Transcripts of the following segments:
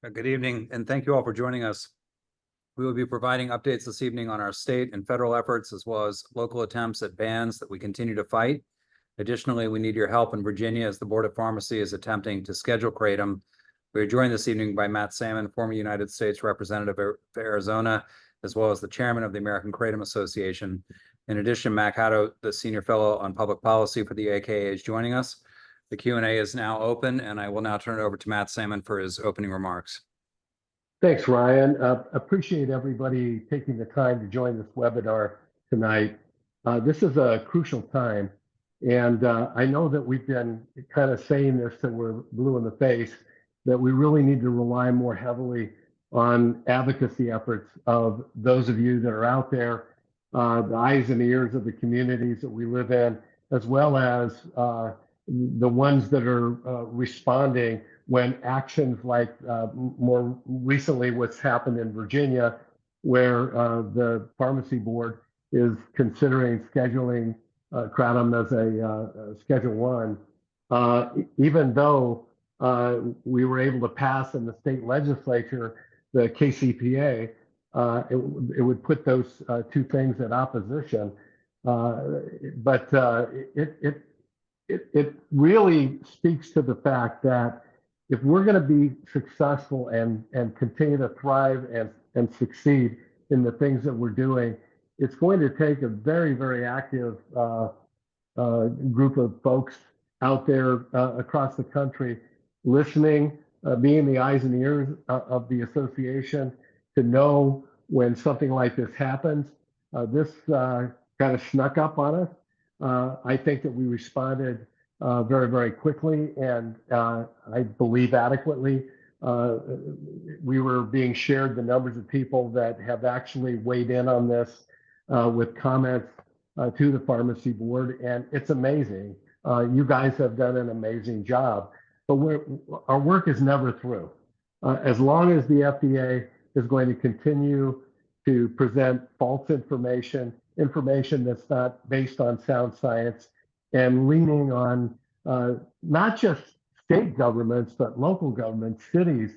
Good evening, and thank you all for joining us. We will be providing updates this evening on our state and federal efforts, as well as local attempts at bans that we continue to fight. Additionally, we need your help in Virginia as the Board of Pharmacy is attempting to schedule kratom. We are joined this evening by Matt Salmon, former United States Representative for Arizona, as well as the Chairman of the American Kratom Association. In addition, Mac Haddo, the Senior Fellow on Public Policy for the AKA, is joining us. The Q&A is now open, and I will now turn it over to Matt Salmon for his opening remarks. Thanks, Ryan. Appreciate everybody taking the time to join this webinar tonight. This is a crucial time, and I know that we've been kind of saying this till we're blue in the face, that we really need to rely more heavily on advocacy efforts of those of you that are out there, the eyes and ears of the communities that we live in, as well as the ones that are responding when actions like more recently what's happened in Virginia, where the pharmacy board is considering scheduling kratom as a Schedule 1. Even though we were able to pass in the state legislature the KCPA, it would put those two things at opposition. But it really speaks to the fact that if we're going to be successful and continue to thrive and succeed in the things that we're doing, it's going to take a very, very active group of folks out there across the country listening, being the eyes and ears of the association to know when something like this happens. This kind of snuck up on us. I think that we responded very, very quickly, and I believe adequately. We were being shared the numbers of people that have actually weighed in on this with comments to the pharmacy board, and it's amazing. You guys have done an amazing job, but our work is never through. As long as the FDA is going to continue to present false information that's not based on sound science, and leaning on not just state governments, but local governments, cities.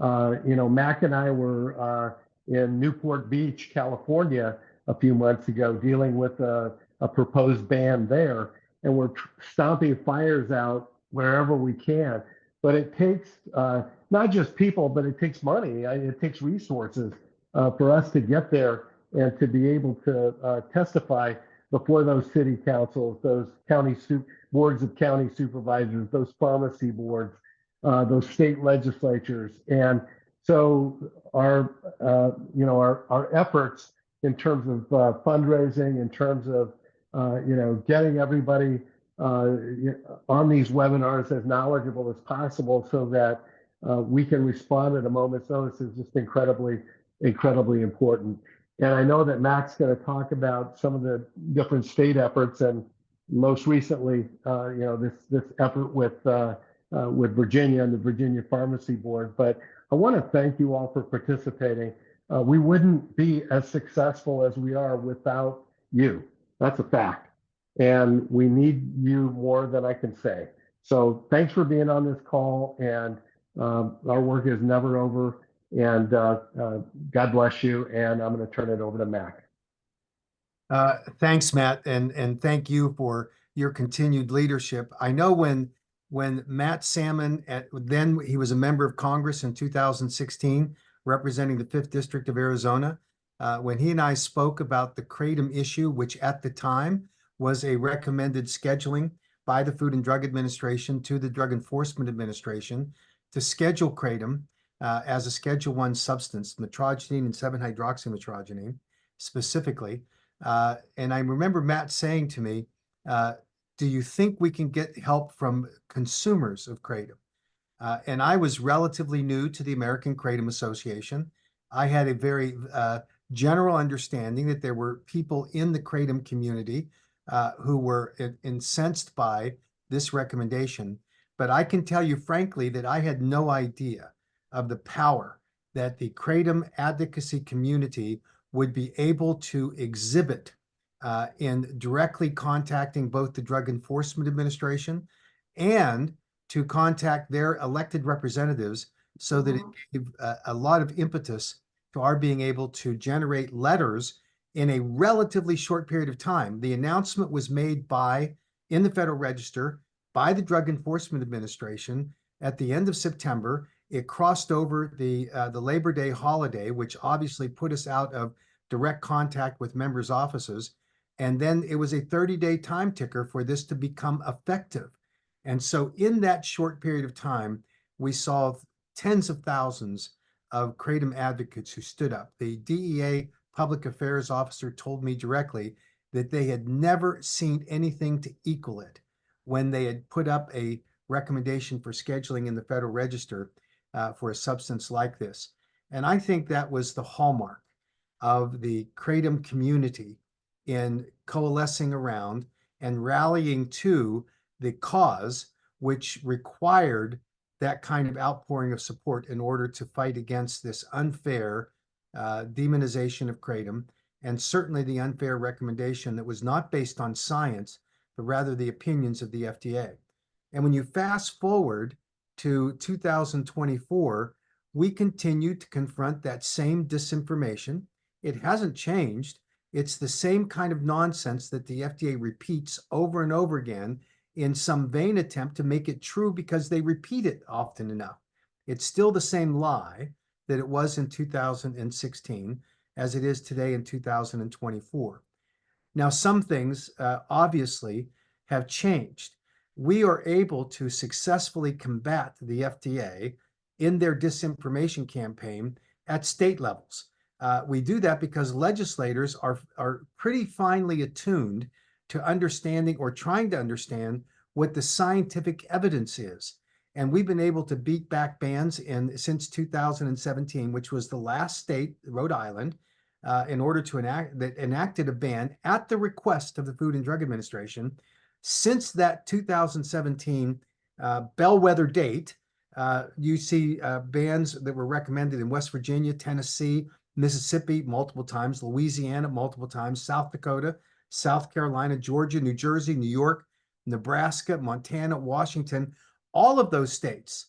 Mac and I were in Newport Beach, California, a few months ago, dealing with a proposed ban there, and we're stomping fires out wherever we can. But it takes not just people, but it takes money. It takes resources for us to get there and to be able to testify before those city councils, those boards of county supervisors, those pharmacy boards, those state legislatures. And so our efforts in terms of fundraising, in terms of getting everybody on these webinars as knowledgeable as possible, so that we can respond at a moment's notice, is just incredibly, incredibly important. And I know that Mac's going to talk about some of the different state efforts, and most recently, this effort with Virginia and the Virginia Pharmacy Board. But I want to thank you all for participating. We wouldn't be as successful as we are without you. That's a fact. And we need you more than I can say. So thanks for being on this call, and our work is never over. And God bless you. And I'm going to turn it over to Mac. Thanks, Matt, and thank you for your continued leadership. I know when Matt Salmon, then he was a member of Congress in 2016, representing the 5th District of Arizona, when he and I spoke about the kratom issue, which at the time was a recommended scheduling by the Food and Drug Administration to the Drug Enforcement Administration to schedule kratom as a Schedule 1 substance, metrogene and 7-hydroxymetrogene specifically. And I remember Matt saying to me, do you think we can get help from consumers of kratom? And I was relatively new to the American Kratom Association. I had a very general understanding that there were people in the kratom community who were incensed by this recommendation. But I can tell you frankly that I had no idea of the power that the kratom advocacy community would be able to exhibit in directly contacting both the Drug Enforcement Administration and to contact their elected representatives so that it gave a lot of impetus to our being able to generate letters in a relatively short period of time. The announcement was made in the Federal Register by the Drug Enforcement Administration at the end of September. It crossed over the Labor Day holiday, which obviously put us out of direct contact with members' offices. And then it was a 30-day time ticker for this to become effective. And so in that short period of time, we saw tens of thousands of Kratom advocates who stood up. The DEA public affairs officer told me directly that they had never seen anything to equal it when they had put up a recommendation for scheduling in the Federal Register for a substance like this. And I think that was the hallmark of the Kratom community in coalescing around and rallying to the cause, which required that kind of outpouring of support in order to fight against this unfair demonization of Kratom, and certainly the unfair recommendation that was not based on science, but rather the opinions of the FDA. And when you fast forward to 2024, we continue to confront that same disinformation. It hasn't changed. It's the same kind of nonsense that the FDA repeats over and over again in some vain attempt to make it true because they repeat it often enough. It's still the same lie that it was in 2016 as it is today in 2024. Now, some things obviously have changed. We are able to successfully combat the FDA in their disinformation campaign at state levels. We do that because legislators are pretty finely attuned to understanding or trying to understand what the scientific evidence is. And we've been able to beat back bans since 2017, which was the last state, Rhode Island, in order to enacted a ban at the request of the Food and Drug Administration. Since that 2017 bellwether date, you see bans that were recommended in West Virginia, Tennessee, Mississippi multiple times, Louisiana multiple times, South Dakota, South Carolina, Georgia, New Jersey, New York, Nebraska, Montana, Washington. All of those states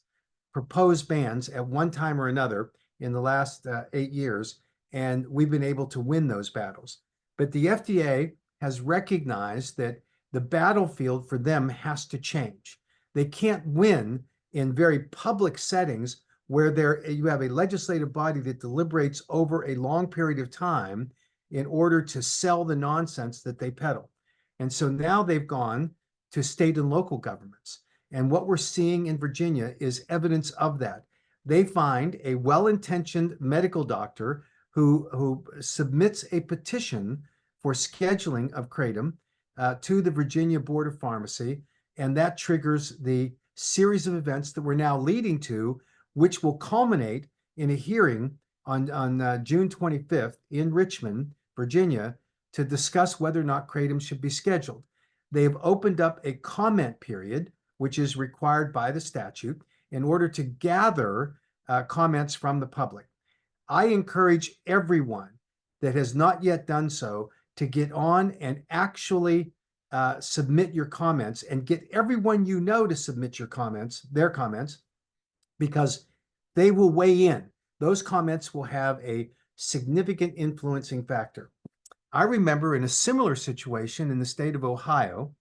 proposed bans at one time or another in the last 8 years, and we've been able to win those battles. But the FDA has recognized that the battlefield for them has to change. They can't win in very public settings where you have a legislative body that deliberates over a long period of time in order to sell the nonsense that they peddle. And so now they've gone to state and local governments. And what we're seeing in Virginia is evidence of that. They find a well-intentioned medical doctor who submits a petition for scheduling of Kratom to the Virginia Board of Pharmacy, and that triggers the series of events that we're now leading to, which will culminate in a hearing on June 25th in Richmond, Virginia, to discuss whether or not Kratom should be scheduled. They have opened up a comment period, which is required by the statute, in order to gather comments from the public. I encourage everyone that has not yet done so to get on and actually submit your comments, and get everyone you know to submit their comments, because they will weigh in. Those comments will have a significant influencing factor. I remember in a similar situation in the state of Ohio,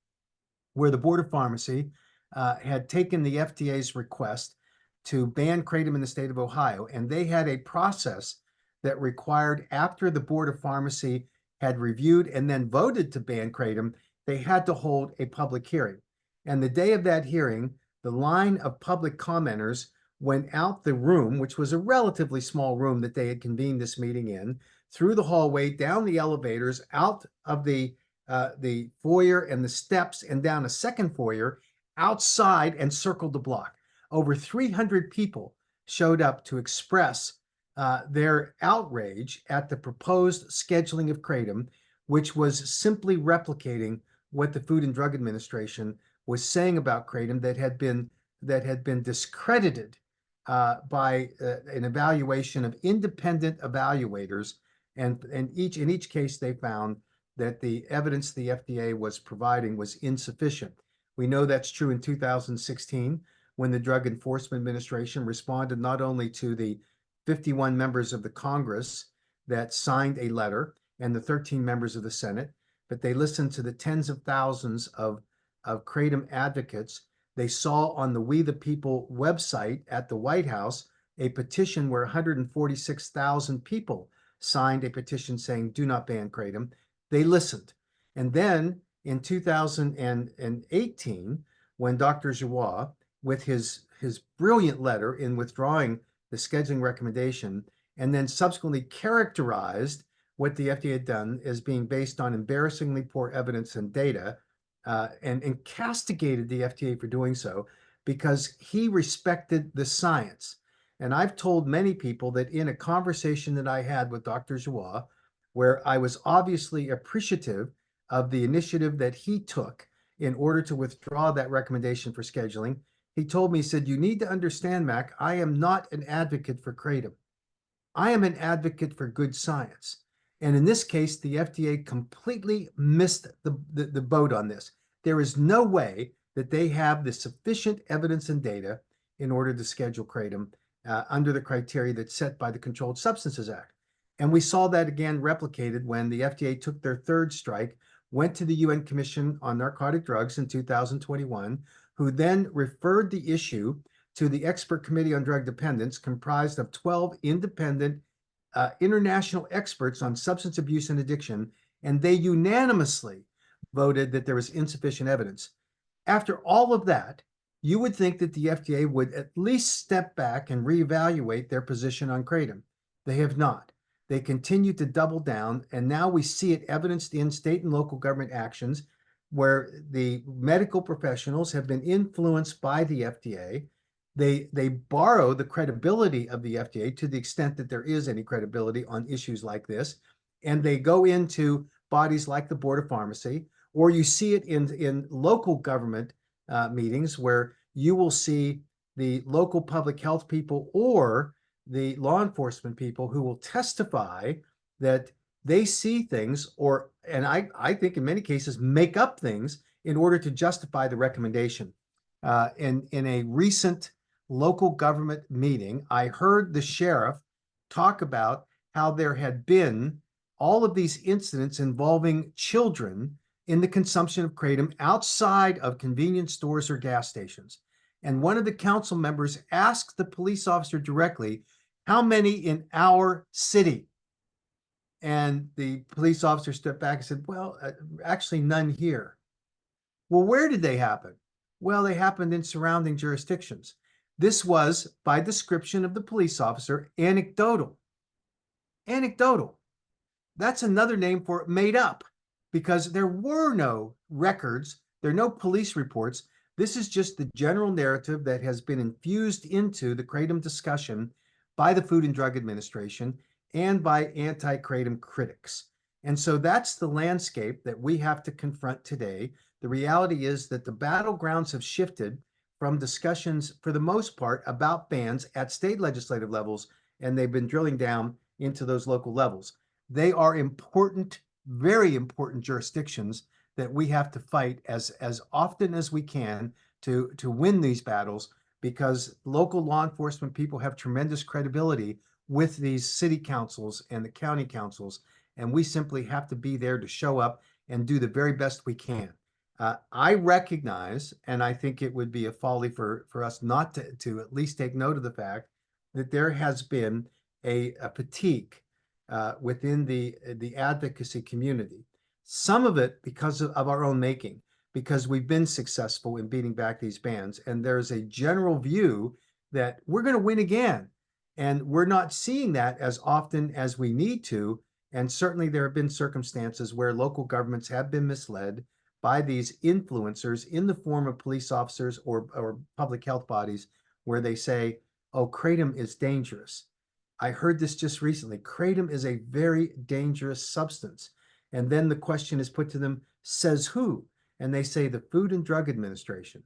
where the Board of Pharmacy had taken the FDA's request to ban Kratom in the state of Ohio, and they had a process that required, after the Board of Pharmacy had reviewed and then voted to ban Kratom, they had to hold a public hearing. And the day of that hearing, the line of public commenters went out the room, which was a relatively small room that they had convened this meeting in, through the hallway, down the elevators, out of the foyer and the steps, and down a second foyer, outside, and circled the block. Over 300 people showed up to express their outrage at the proposed scheduling of Kratom, which was simply replicating what the Food and Drug Administration was saying about Kratom that had been discredited by an evaluation of independent evaluators, and in each case they found that the evidence the FDA was providing was insufficient. We know that's true in 2016 when the Drug Enforcement Administration responded not only to the 51 members of the Congress that signed a letter and the 13 members of the Senate, but they listened to the tens of thousands of Kratom advocates. They saw on the We the People website at the White House a petition where 146,000 people signed a petition saying, do not ban Kratom. They listened. And then in 2018, when Dr. Giroir, with his brilliant letter in withdrawing the scheduling recommendation, and then subsequently characterized what the FDA had done as being based on embarrassingly poor evidence and data, and castigated the FDA for doing so because he respected the science. And I've told many people that in a conversation that I had with Dr. Giroir, where I was obviously appreciative of the initiative that he took in order to withdraw that recommendation for scheduling, he told me, he said, you need to understand, Mac, I am not an advocate for Kratom. I am an advocate for good science. And in this case, the FDA completely missed the boat on this. There is no way that they have the sufficient evidence and data in order to schedule Kratom under the criteria that's set by the Controlled Substances Act. And we saw that again replicated when the FDA took their third strike, went to the UN Commission on Narcotic Drugs in 2021, who then referred the issue to the Expert Committee on Drug Dependence, comprised of 12 independent international experts on substance abuse and addiction, and they unanimously voted that there was insufficient evidence. After all of that, you would think that the FDA would at least step back and reevaluate their position on Kratom. They have not. They continue to double down, and now we see it evidenced in state and local government actions where the medical professionals have been influenced by the FDA. They borrow the credibility of the FDA to the extent that there is any credibility on issues like this, and they go into bodies like the Board of Pharmacy, or you see it in local government meetings where you will see the local public health people or the law enforcement people who will testify that they see things, and I think in many cases make up things in order to justify the recommendation. In a recent local government meeting, I heard the sheriff talk about how there had been all of these incidents involving children in the consumption of Kratom outside of convenience stores or gas stations. And one of the council members asked the police officer directly, how many in our city? And the police officer stepped back and said, well, actually none here. Well, where did they happen? Well, they happened in surrounding jurisdictions. This was, by description of the police officer, anecdotal. Anecdotal. That's another name for made up, because there were no records, there are no police reports. This is just the general narrative that has been infused into the Kratom discussion by the Food and Drug Administration and by anti-Kratom critics. And so that's the landscape that we have to confront today. The reality is that the battlegrounds have shifted from discussions, for the most part, about bans at state legislative levels, and they've been drilling down into those local levels. They are important, very important jurisdictions that we have to fight as often as we can to win these battles, because local law enforcement people have tremendous credibility with these city councils and the county councils, and we simply have to be there to show up and do the very best we can. I recognize, and I think it would be a folly for us not to at least take note of the fact that there has been a fatigue within the advocacy community. Some of it because of our own making, because we've been successful in beating back these bans. And there's a general view that we're going to win again. And we're not seeing that as often as we need to. And certainly there have been circumstances where local governments have been misled by these influencers in the form of police officers or public health bodies, where they say, oh, Kratom is dangerous. I heard this just recently. Kratom is a very dangerous substance. And then the question is put to them, says who? And they say the Food and Drug Administration.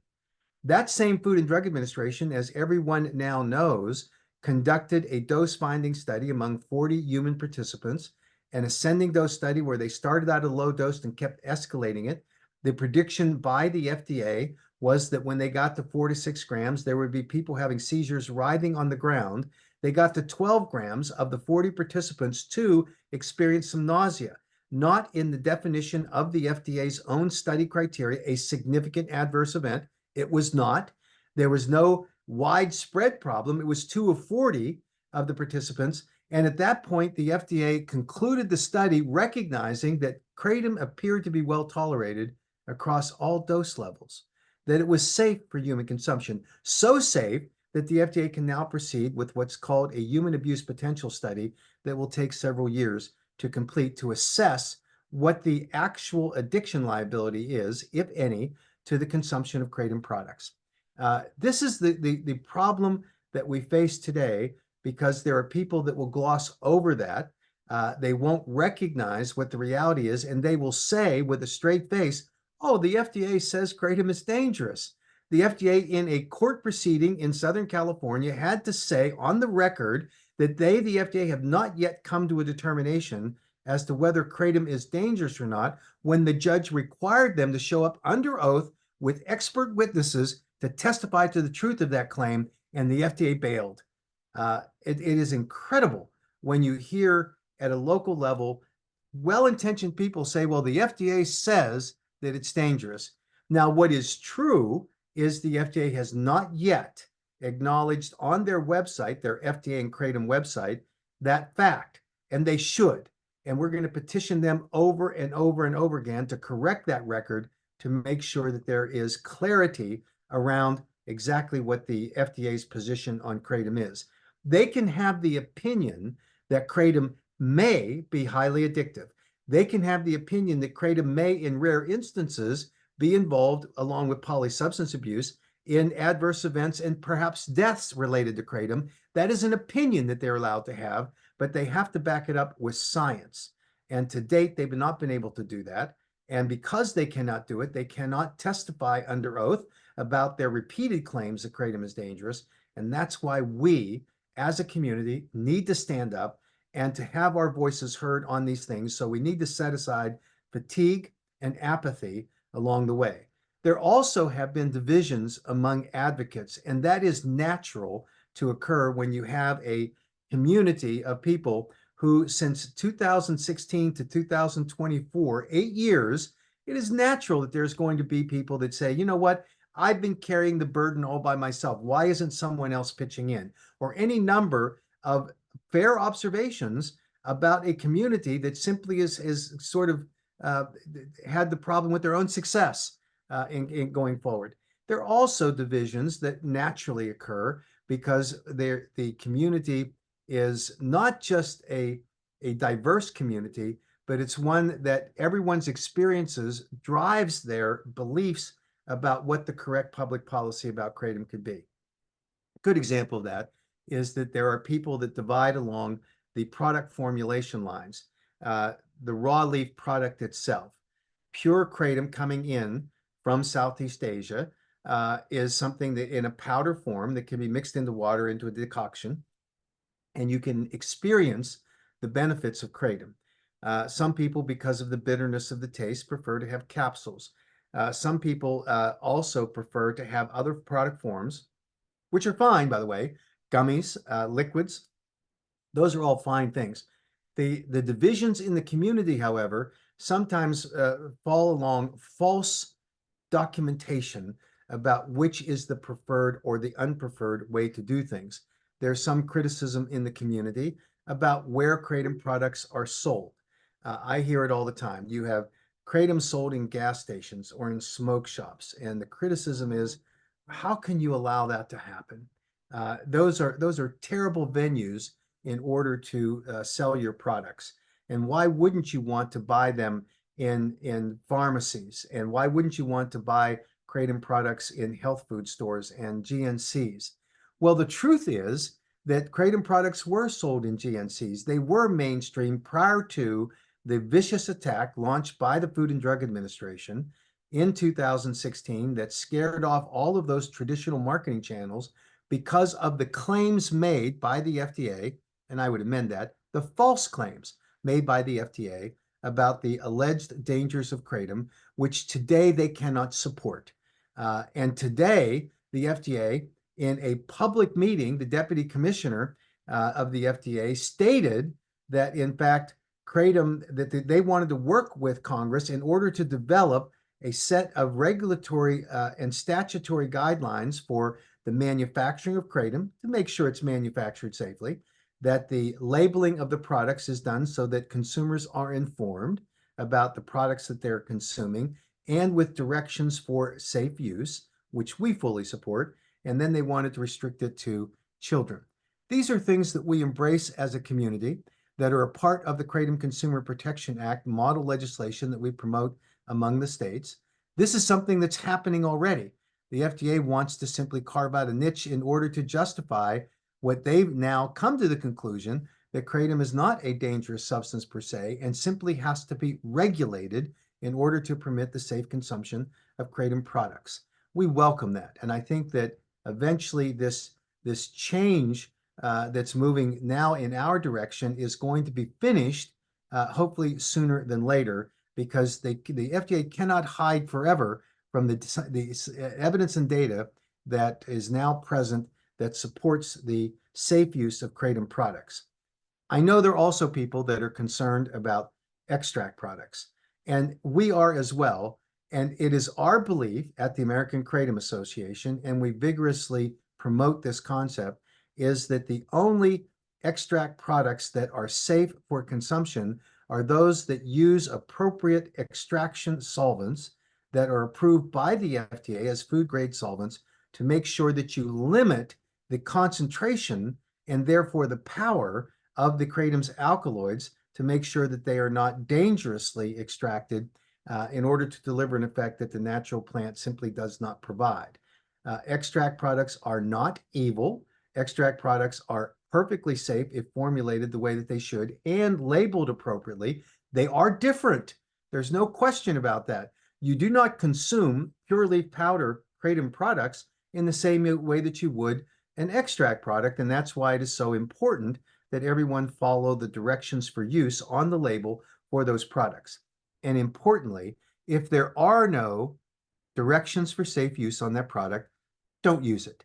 That same Food and Drug Administration, as everyone now knows, conducted a dose-finding study among 40 human participants, an ascending dose study where they started out at a low dose and kept escalating it. The prediction by the FDA was that when they got to 4 to 6 grams, there would be people having seizures writhing on the ground. They got to 12 grams of the 40 participants to experience some nausea, not in the definition of the FDA's own study criteria, a significant adverse event. It was not. There was no widespread problem. It was 2 of 40 of the participants. And at that point, the FDA concluded the study recognizing that kratom appeared to be well tolerated across all dose levels, that it was safe for human consumption, so safe that the FDA can now proceed with what's called a human abuse potential study that will take several years to complete to assess what the actual addiction liability is, if any, to the consumption of kratom products. This is the problem that we face today, because there are people that will gloss over that. They won't recognize what the reality is, and they will say with a straight face, oh, the FDA says kratom is dangerous. The FDA, in a court proceeding in Southern California, had to say on the record that the FDA, have not yet come to a determination as to whether kratom is dangerous or not, when the judge required them to show up under oath with expert witnesses to testify to the truth of that claim, and the FDA bailed. It is incredible when you hear at a local level well-intentioned people say, well, the FDA says that it's dangerous. Now, what is true is the FDA has not yet acknowledged on their website, their FDA and kratom website, that fact, and they should. And we're going to petition them over and over and over again to correct that record, to make sure that there is clarity around exactly what the FDA's position on kratom is. They can have the opinion that kratom may be highly addictive. They can have the opinion that kratom may, in rare instances, be involved, along with polysubstance abuse, in adverse events and perhaps deaths related to kratom. That is an opinion that they're allowed to have, but they have to back it up with science. And to date, they've not been able to do that. And because they cannot do it, they cannot testify under oath about their repeated claims that kratom is dangerous. And that's why we, as a community, need to stand up and to have our voices heard on these things. So we need to set aside fatigue and apathy along the way. There also have been divisions among advocates, and that is natural to occur when you have a community of people who, since 2016 to 2024, 8 years, it is natural that there's going to be people that say, you know what, I've been carrying the burden all by myself. Why isn't someone else pitching in? Or any number of fair observations about a community that simply is sort of had the problem with their own success in going forward. There are also divisions that naturally occur because the community is not just a diverse community, but it's one that everyone's experiences drives their beliefs about what the correct public policy about kratom could be. A good example of that is that there are people that divide along the product formulation lines. The raw leaf product itself, pure kratom coming in from Southeast Asia, is something that in a powder form that can be mixed into water into a decoction, and you can experience the benefits of kratom. Some people, because of the bitterness of the taste, prefer to have capsules. Some people also prefer to have other product forms, which are fine, by the way, gummies, liquids. Those are all fine things. The divisions in the community, however, sometimes fall along false documentation about which is the preferred or the unpreferred way to do things. There's some criticism in the community about where kratom products are sold. I hear it all the time. You have kratom sold in gas stations or in smoke shops, and the criticism is, how can you allow that to happen? Those are terrible venues in order to sell your products. And why wouldn't you want to buy them in pharmacies? And why wouldn't you want to buy kratom products in health food stores and GNCs? Well, the truth is that kratom products were sold in GNCs. They were mainstream prior to the vicious attack launched by the Food and Drug Administration in 2016 that scared off all of those traditional marketing channels because of the claims made by the FDA, and I would amend that, the false claims made by the FDA about the alleged dangers of kratom, which today they cannot support. And today, the FDA, in a public meeting, the deputy commissioner of the FDA stated that, in fact, Kratom, that they wanted to work with Congress in order to develop a set of regulatory and statutory guidelines for the manufacturing of Kratom to make sure it's manufactured safely, that the labeling of the products is done so that consumers are informed about the products that they're consuming, and with directions for safe use, which we fully support, and then they wanted to restrict it to children. These are things that we embrace as a community that are a part of the Kratom Consumer Protection Act model legislation that we promote among the states. This is something that's happening already. The FDA wants to simply carve out a niche in order to justify what they've now come to the conclusion that Kratom is not a dangerous substance per se and simply has to be regulated in order to permit the safe consumption of Kratom products. We welcome that. And I think that eventually this change that's moving now in our direction is going to be finished, hopefully sooner than later, because the FDA cannot hide forever from the evidence and data that is now present that supports the safe use of Kratom products. I know there are also people that are concerned about extract products, and we are as well. And it is our belief at the American Kratom Association, and we vigorously promote this concept, is that the only extract products that are safe for consumption are those that use appropriate extraction solvents that are approved by the FDA as food-grade solvents to make sure that you limit the concentration and therefore the power of the Kratom's alkaloids to make sure that they are not dangerously extracted in order to deliver an effect that the natural plant simply does not provide. Extract products are not evil. Extract products are perfectly safe if formulated the way that they should and labeled appropriately. They are different. There's no question about that. You do not consume pure leaf powder Kratom products in the same way that you would an extract product, and that's why it is so important that everyone follow the directions for use on the label for those products. And importantly, if there are no directions for safe use on that product, don't use it.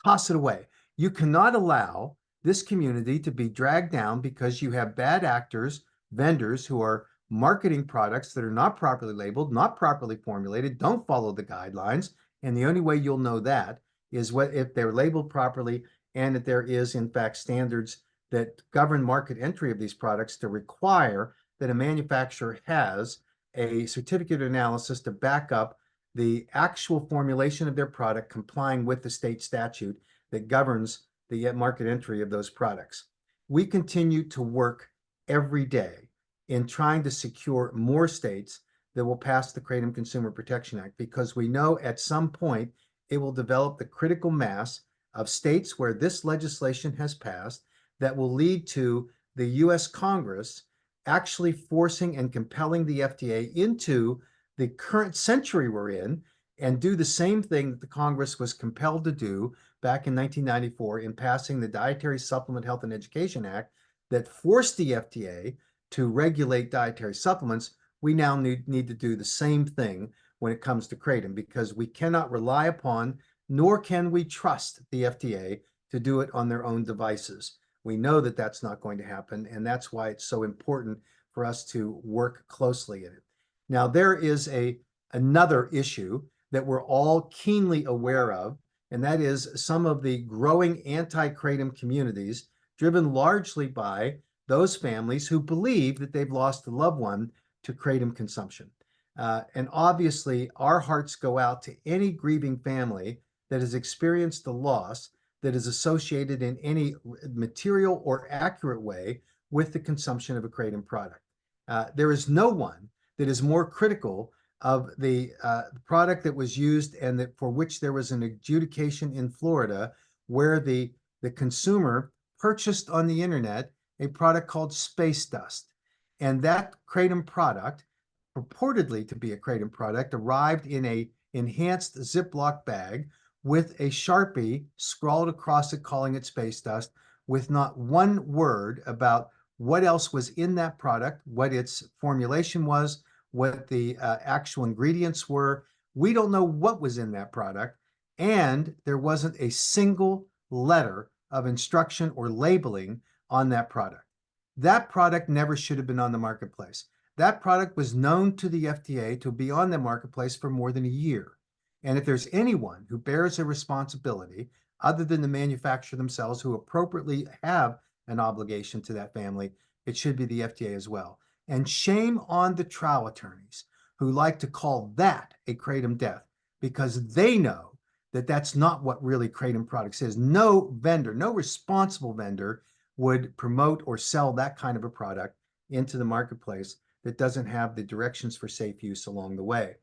Toss it away. You cannot allow this community to be dragged down because you have bad actors, vendors who are marketing products that are not properly labeled, not properly formulated, don't follow the guidelines. And the only way you'll know that is if they're labeled properly and that there is, in fact, standards that govern market entry of these products to require that a manufacturer has a certificate of analysis to back up the actual formulation of their product complying with the state statute that governs the market entry of those products. We continue to work every day in trying to secure more states that will pass the Kratom Consumer Protection Act, because we know at some point it will develop the critical mass of states where this legislation has passed that will lead to the US Congress actually forcing and compelling the FDA into the current century we're in and do the same thing that the Congress was compelled to do back in 1994 in passing the Dietary Supplement Health and Education Act that forced the FDA to regulate dietary supplements. We now need to do the same thing when it comes to Kratom, because we cannot rely upon, nor can we trust the FDA to do it on their own devices. We know that that's not going to happen, and that's why it's so important for us to work closely in it. Now, there is another issue that we're all keenly aware of, and that is some of the growing anti-Kratom communities, driven largely by those families who believe that they've lost a loved one to Kratom consumption. And obviously, our hearts go out to any grieving family that has experienced the loss that is associated in any material or accurate way with the consumption of a Kratom product. There is no one that is more critical of the product that was used and that for which there was an adjudication in Florida where the consumer purchased on the internet a product called Space Dust. And that Kratom product, purportedly to be a Kratom product, arrived in a enhanced Ziploc bag with a Sharpie scrawled across it calling it Space Dust, with not one word about what else was in that product, what its formulation was, what the actual ingredients were, We don't know what was in that product, and there wasn't a single letter of instruction or labeling on that product. That product never should have been on the marketplace. That product was known to the FDA to be on the marketplace for more than a year. And if there's anyone who bears a responsibility other than the manufacturer themselves who appropriately have an obligation to that family, it should be the FDA as well. And shame on the trial attorneys who like to call that a kratom death, because they know that that's not what really kratom products is. No vendor, no responsible vendor would promote or sell that kind of a product into the marketplace that doesn't have the directions for safe use along the way.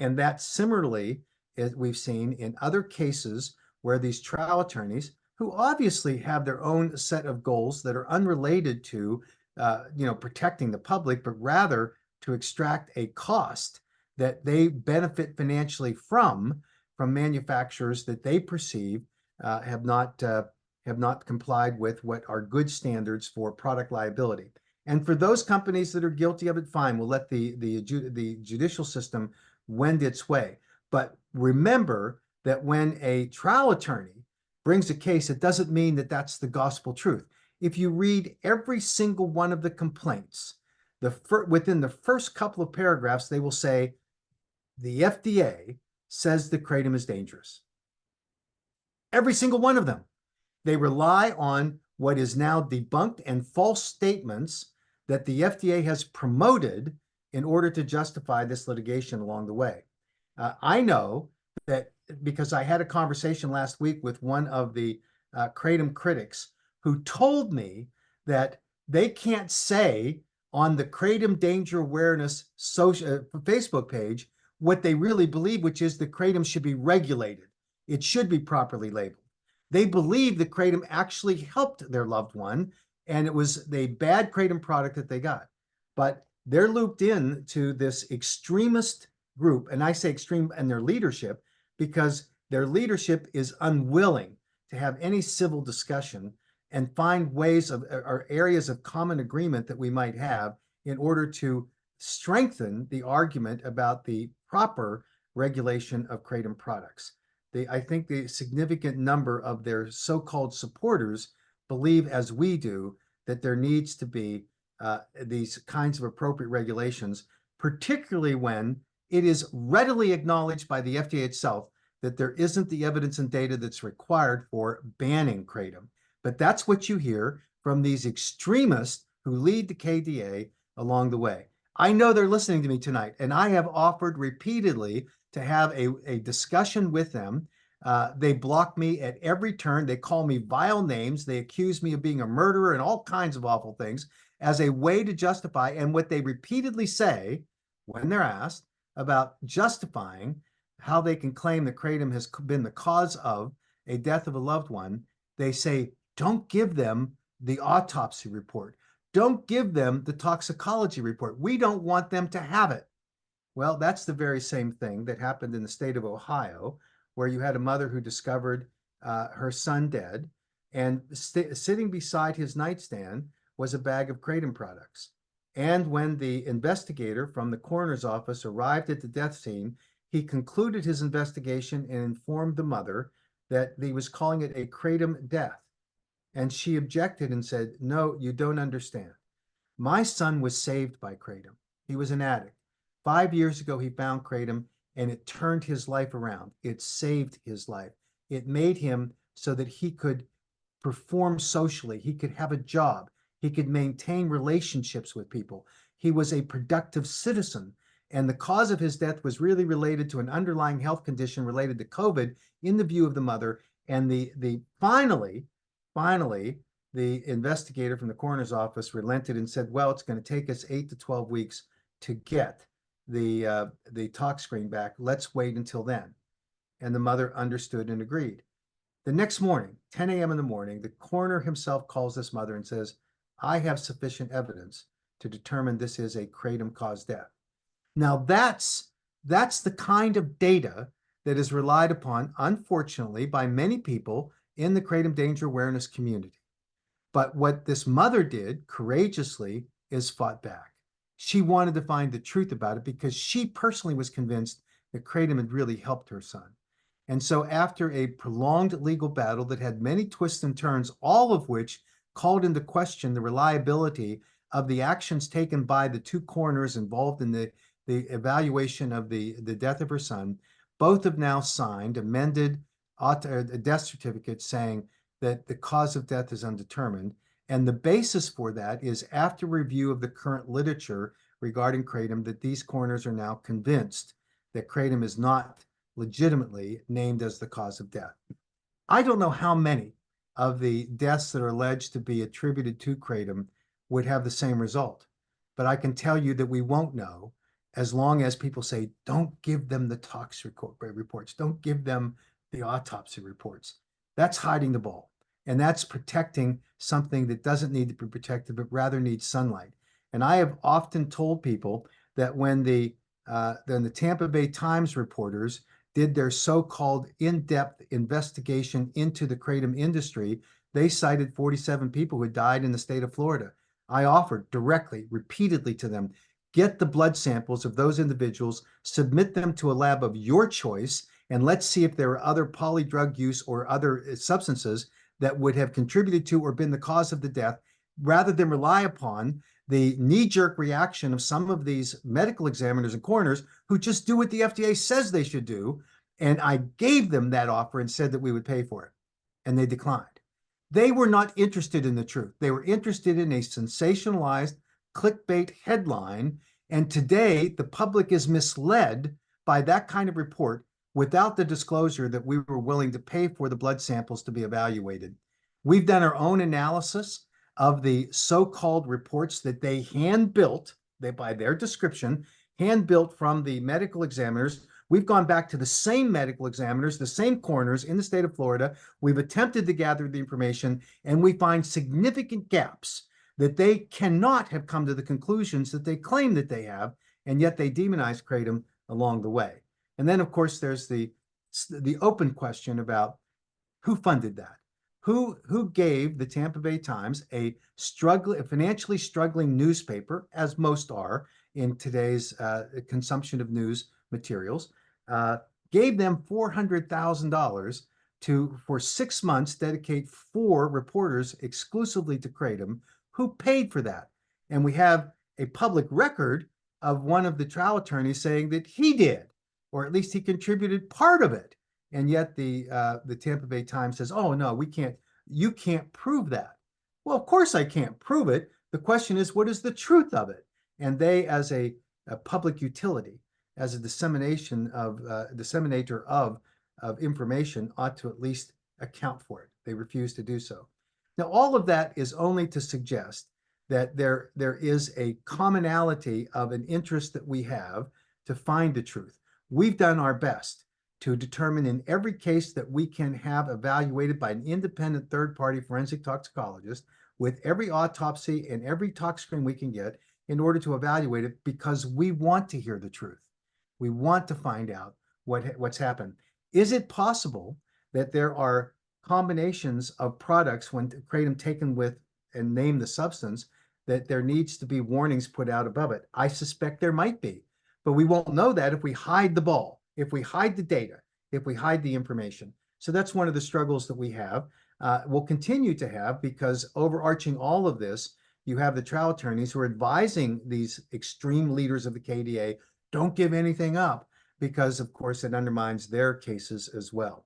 And that similarly, as we've seen in other cases where these trial attorneys, who obviously have their own set of goals that are unrelated to protecting the public, but rather to extract a cost that they benefit financially from manufacturers that they perceive have not complied with what are good standards for product liability. And for those companies that are guilty of it, fine, we'll let the judicial system wend its way. But remember that when a trial attorney brings a case, it doesn't mean that that's the gospel truth. If you read every single one of the complaints, within the first couple of paragraphs, they will say, the FDA says the kratom is dangerous. Every single one of them. They rely on what is now debunked and false statements that the FDA has promoted in order to justify this litigation along the way. I know that because I had a conversation last week with one of the kratom critics who told me that they can't say on the Kratom Danger Awareness Facebook page what they really believe, which is the kratom should be regulated. It should be properly labeled. They believe the kratom actually helped their loved one, and it was a bad kratom product that they got. But they're looped in to this extremist group, and I say extreme in their leadership because their leadership is unwilling to have any civil discussion and find ways of or areas of common agreement that we might have in order to strengthen the argument about the proper regulation of kratom products. I think the significant number of their so-called supporters believe, as we do, that there needs to be these kinds of appropriate regulations, particularly when it is readily acknowledged by the FDA itself that there isn't the evidence and data that's required for banning kratom. But that's what you hear from these extremists who lead the KDA along the way. I know they're listening to me tonight, and I have offered repeatedly to have a discussion with them. They block me at every turn. They call me vile names. They accuse me of being a murderer and all kinds of awful things as a way to justify. And what they repeatedly say when they're asked about justifying how they can claim that kratom has been the cause of a death of a loved one, they say, don't give them the autopsy report. Don't give them the toxicology report. We don't want them to have it. Well, that's the very same thing that happened in the state of Ohio, where you had a mother who discovered her son dead, and sitting beside his nightstand was a bag of kratom products. And when the investigator from the coroner's office arrived at the death scene, he concluded his investigation and informed the mother that he was calling it a kratom death. And she objected and said, no, you don't understand. My son was saved by kratom. He was an addict. 5 years ago, he found kratom, and it turned his life around. It saved his life. It made him so that he could perform socially. He could have a job. He could maintain relationships with people. He was a productive citizen. And the cause of his death was really related to an underlying health condition related to COVID in the view of the mother. And finally, the investigator from the coroner's office relented and said, well, it's going to take us 8 to 12 weeks to get the tox screen back. Let's wait until then. And the mother understood and agreed. The next morning, 10 a.m. in the morning, the coroner himself calls this mother and says, I have sufficient evidence to determine this is a kratom-caused death. Now that's the kind of data that is relied upon, unfortunately, by many people in the kratom danger awareness community. But what this mother did courageously is fought back. She wanted to find the truth about it because she personally was convinced that kratom had really helped her son. And so after a prolonged legal battle that had many twists and turns, all of which called into question the reliability of the actions taken by the two coroners involved in the evaluation of the death of her son, both have now signed amended death certificates saying that the cause of death is undetermined. And the basis for that is after review of the current literature regarding kratom, that these coroners are now convinced that kratom is not legitimately named as the cause of death. I don't know how many of the deaths that are alleged to be attributed to kratom would have the same result, but I can tell you that we won't know as long as people say, don't give them the tox reports, don't give them the autopsy reports. That's hiding the ball, and that's protecting something that doesn't need to be protected, but rather needs sunlight. And I have often told people that when the Tampa Bay Times reporters did their so-called in-depth investigation into the kratom industry, they cited 47 people who died in the state of Florida. I offered directly, repeatedly to them, get the blood samples of those individuals, submit them to a lab of your choice, and let's see if there are other polydrug use or other substances that would have contributed to or been the cause of the death, rather than rely upon the knee-jerk reaction of some of these medical examiners and coroners who just do what the FDA says they should do. And I gave them that offer and said that we would pay for it, and they declined. They were not interested in the truth. They were interested in a sensationalized clickbait headline. And today, the public is misled by that kind of report without the disclosure that we were willing to pay for the blood samples to be evaluated. We've done our own analysis of the so-called reports that they hand-built, by their description, hand-built from the medical examiners. We've gone back to the same medical examiners, the same coroners in the state of Florida. We've attempted to gather the information, and we find significant gaps that they cannot have come to the conclusions that they claim that they have, and yet they demonize kratom along the way. And then, of course, there's the open question about who funded that. Who gave the Tampa Bay Times, a financially struggling newspaper, as most are in today's consumption of news materials, gave them $400,000 for 6 months, dedicate 4 reporters exclusively to kratom? Who paid for that? And we have a public record of one of the trial attorneys saying that he did, or at least he contributed part of it. And yet the Tampa Bay Times says, oh, no, you can't prove that. Well, of course I can't prove it. The question is, what is the truth of it? And they, as a public utility, as a disseminator of information, ought to at least account for it. They refuse to do so. Now, all of that is only to suggest that there is a commonality of an interest that we have to find the truth. We've done our best to determine in every case that we can have evaluated by an independent third-party forensic toxicologist with every autopsy and every tox screen we can get in order to evaluate it, because we want to hear the truth. We want to find out what's happened. Is it possible that there are combinations of products, when kratom taken with and name the substance, that there needs to be warnings put out above it? I suspect there might be, but we won't know that if we hide the ball, if we hide the data, if we hide the information. So that's one of the struggles that we have, we'll continue to have, because overarching all of this, you have the trial attorneys who are advising these extreme leaders of the KDA, don't give anything up, because of course it undermines their cases as well.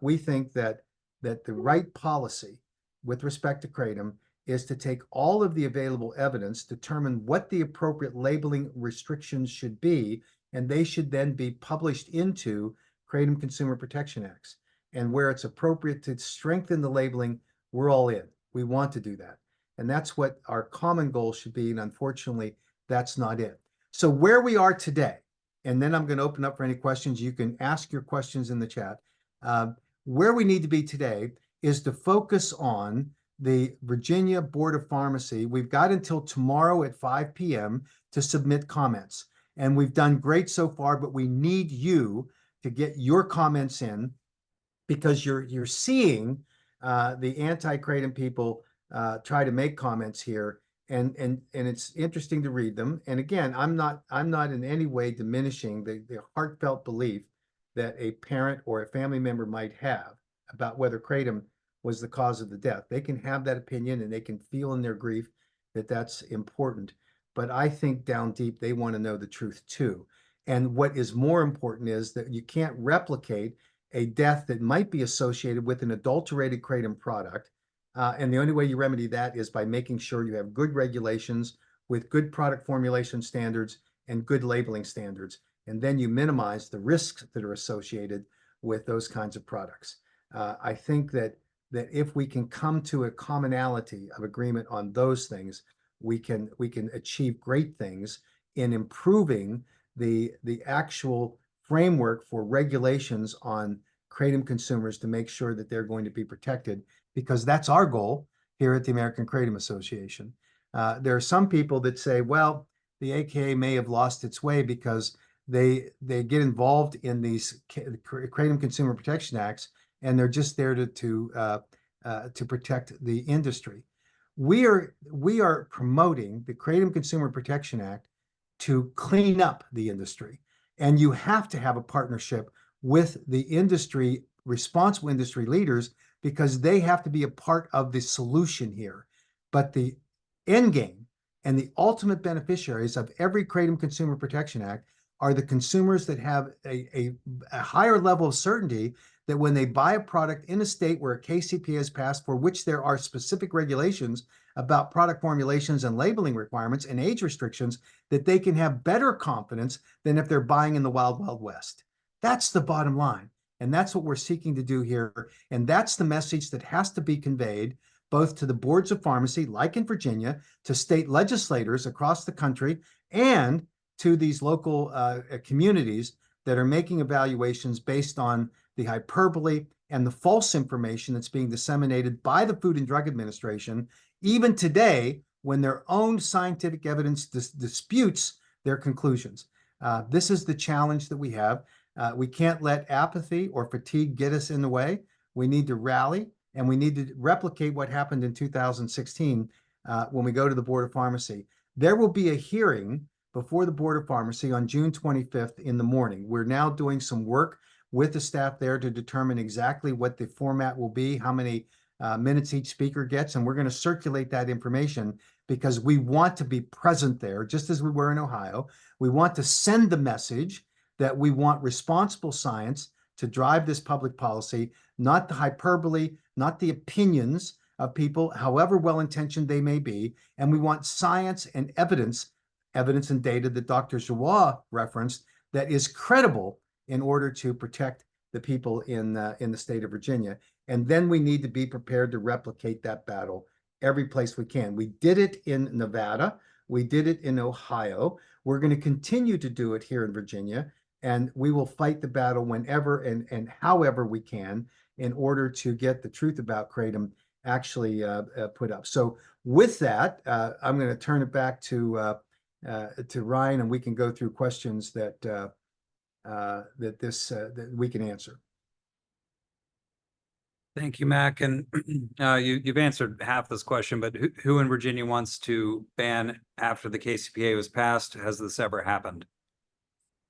We think that the right policy with respect to kratom is to take all of the available evidence, determine what the appropriate labeling restrictions should be, and they should then be published into Kratom Consumer Protection Acts. And where it's appropriate to strengthen the labeling, we're all in. We want to do that. And that's what our common goal should be. And unfortunately, that's not it. So where we are today, and then I'm going to open up for any questions. You can ask your questions in the chat. Where we need to be today is to focus on the Virginia Board of Pharmacy. We've got until tomorrow at 5 p.m. to submit comments. And we've done great so far, but we need you to get your comments in, because you're seeing the anti-kratom people try to make comments here. and it's interesting to read them. And again, I'm not in any way diminishing the heartfelt belief that a parent or a family member might have about whether kratom was the cause of the death. They can have that opinion and they can feel in their grief that that's important. But I think down deep, they want to know the truth too. And what is more important is that you can't replicate a death that might be associated with an adulterated kratom product. And the only way you remedy that is by making sure you have good regulations with good product formulation standards and good labeling standards. And then you minimize the risks that are associated with those kinds of products. I think that if we can come to a commonality of agreement on those things, we can achieve great things in improving the actual framework for regulations on kratom consumers to make sure that they're going to be protected, because that's our goal here at the American Kratom Association. There are some people that say, well, the AKA may have lost its way because they get involved in these Kratom Consumer Protection Acts, and they're just there to protect the industry. We are promoting the Kratom Consumer Protection Act to clean up the industry, and you have to have a partnership with the industry, responsible industry leaders, because they have to be a part of the solution here. But the end game and the ultimate beneficiaries of every Kratom Consumer Protection Act are the consumers that have a higher level of certainty that when they buy a product in a state where a KCPA has passed, for which there are specific regulations about product formulations and labeling requirements and age restrictions, that they can have better confidence than if they're buying in the wild, wild west. That's the bottom line. And that's what we're seeking to do here. And that's the message that has to be conveyed both to the boards of pharmacy, like in Virginia, to state legislators across the country, and to these local communities that are making evaluations based on the hyperbole and the false information that's being disseminated by the Food and Drug Administration, even today, when their own scientific evidence disputes their conclusions. This is the challenge that we have. We can't let apathy or fatigue get us in the way. We need to rally, and we need to replicate what happened in 2016 when we go to the Board of Pharmacy. There will be a hearing before the Board of Pharmacy on June 25th in the morning. We're now doing some work with the staff there to determine exactly what the format will be, how many minutes each speaker gets, and we're going to circulate that information because we want to be present there, just as we were in Ohio. We want to send the message that we want responsible science to drive this public policy, not the hyperbole, not the opinions of people, however well-intentioned they may be. And we want science and evidence and data that Dr. Joie referenced that is credible in order to protect the people in the state of Virginia. And then we need to be prepared to replicate that battle every place we can. We did it in Nevada. We did it in Ohio. We're going to continue to do it here in Virginia. And we will fight the battle whenever and however we can in order to get the truth about kratom actually put up. So with that, I'm going to turn it back to Ryan, and we can go through questions that we can answer. Thank you, Mac. And you've answered half this question, but who in Virginia wants to ban after the KCPA was passed? Has this ever happened?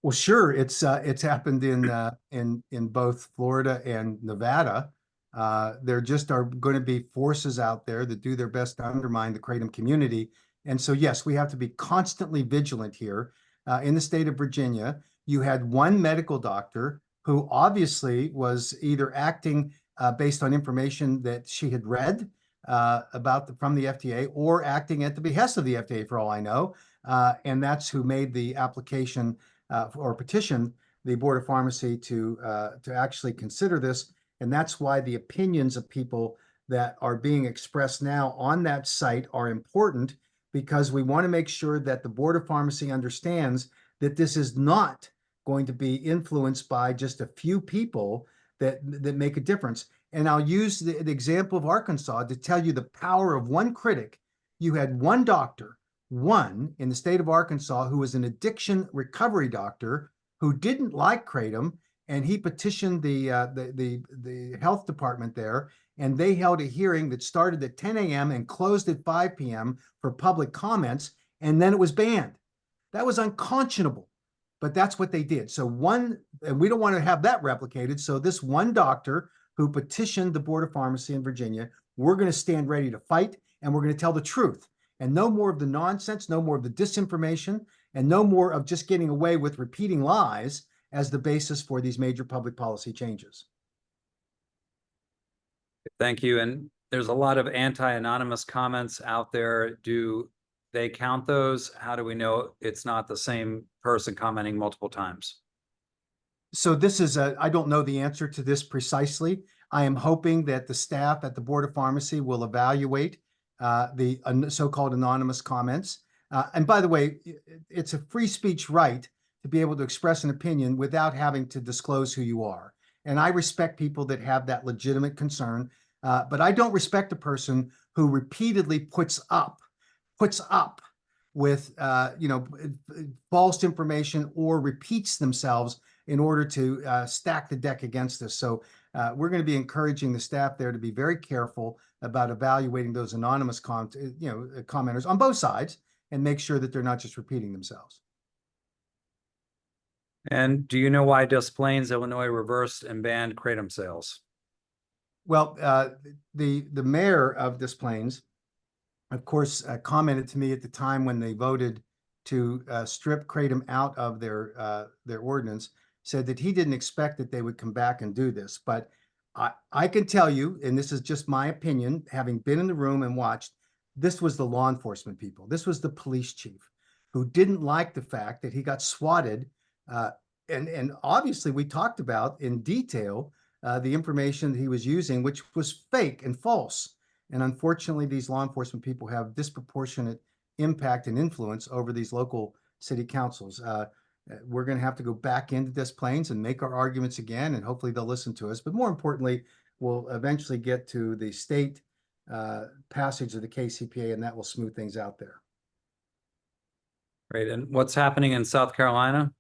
Well, sure. It's happened in both Florida and Nevada. There just are going to be forces out there that do their best to undermine the kratom community. And so, yes, we have to be constantly vigilant here. In the state of Virginia, you had one medical doctor who obviously was either acting based on information that she had read from the FDA, or acting at the behest of the FDA, for all I know. And that's who made the application or petition the Board of Pharmacy to actually consider this. And that's why the opinions of people that are being expressed now on that site are important, because we want to make sure that the Board of Pharmacy understands that this is not going to be influenced by just a few people that make a difference. And I'll use the example of Arkansas to tell you the power of one critic. You had one doctor, one in the state of Arkansas, who was an addiction recovery doctor who didn't like kratom, and he petitioned the health department there, and they held a hearing that started at 10 a.m. and closed at 5 p.m. for public comments, and then it was banned. That was unconscionable, but that's what they did. So and we don't want to have that replicated. So this one doctor who petitioned the Board of Pharmacy in Virginia, we're going to stand ready to fight, and we're going to tell the truth, and no more of the nonsense, no more of the disinformation, and no more of just getting away with repeating lies as the basis for these major public policy changes. Thank you. And there's a lot of anti-anonymous comments out there. Do they count those? How do we know it's not the same person commenting multiple times? So this is I don't know the answer to this precisely. I am hoping that the staff at the Board of Pharmacy will evaluate the so-called anonymous comments. And by the way, it's a free speech right to be able to express an opinion without having to disclose who you are. And I respect people that have that legitimate concern, but I don't respect a person who repeatedly puts up with false information or repeats themselves in order to stack the deck against us. So we're going to be encouraging the staff there to be very careful about evaluating those anonymous commenters on both sides and make sure that they're not just repeating themselves. And do you know why Des Plaines, Illinois reversed and banned kratom sales? Well, the mayor of Des Plaines, of course, commented to me at the time when they voted to strip kratom out of their ordinance, said that he didn't expect that they would come back and do this. But I can tell you, and this is just my opinion, having been in the room and watched, this was the law enforcement people. This was the police chief who didn't like the fact that he got swatted. And obviously we talked about in detail the information that he was using, which was fake and false. And unfortunately, these law enforcement people have disproportionate impact and influence over these local city councils. We're going to have to go back into Des Plaines and make our arguments again, and hopefully they'll listen to us. But more importantly, we'll eventually get to the state passage of the KCPA, and that will smooth things out there. Great. And what's happening in South Carolina?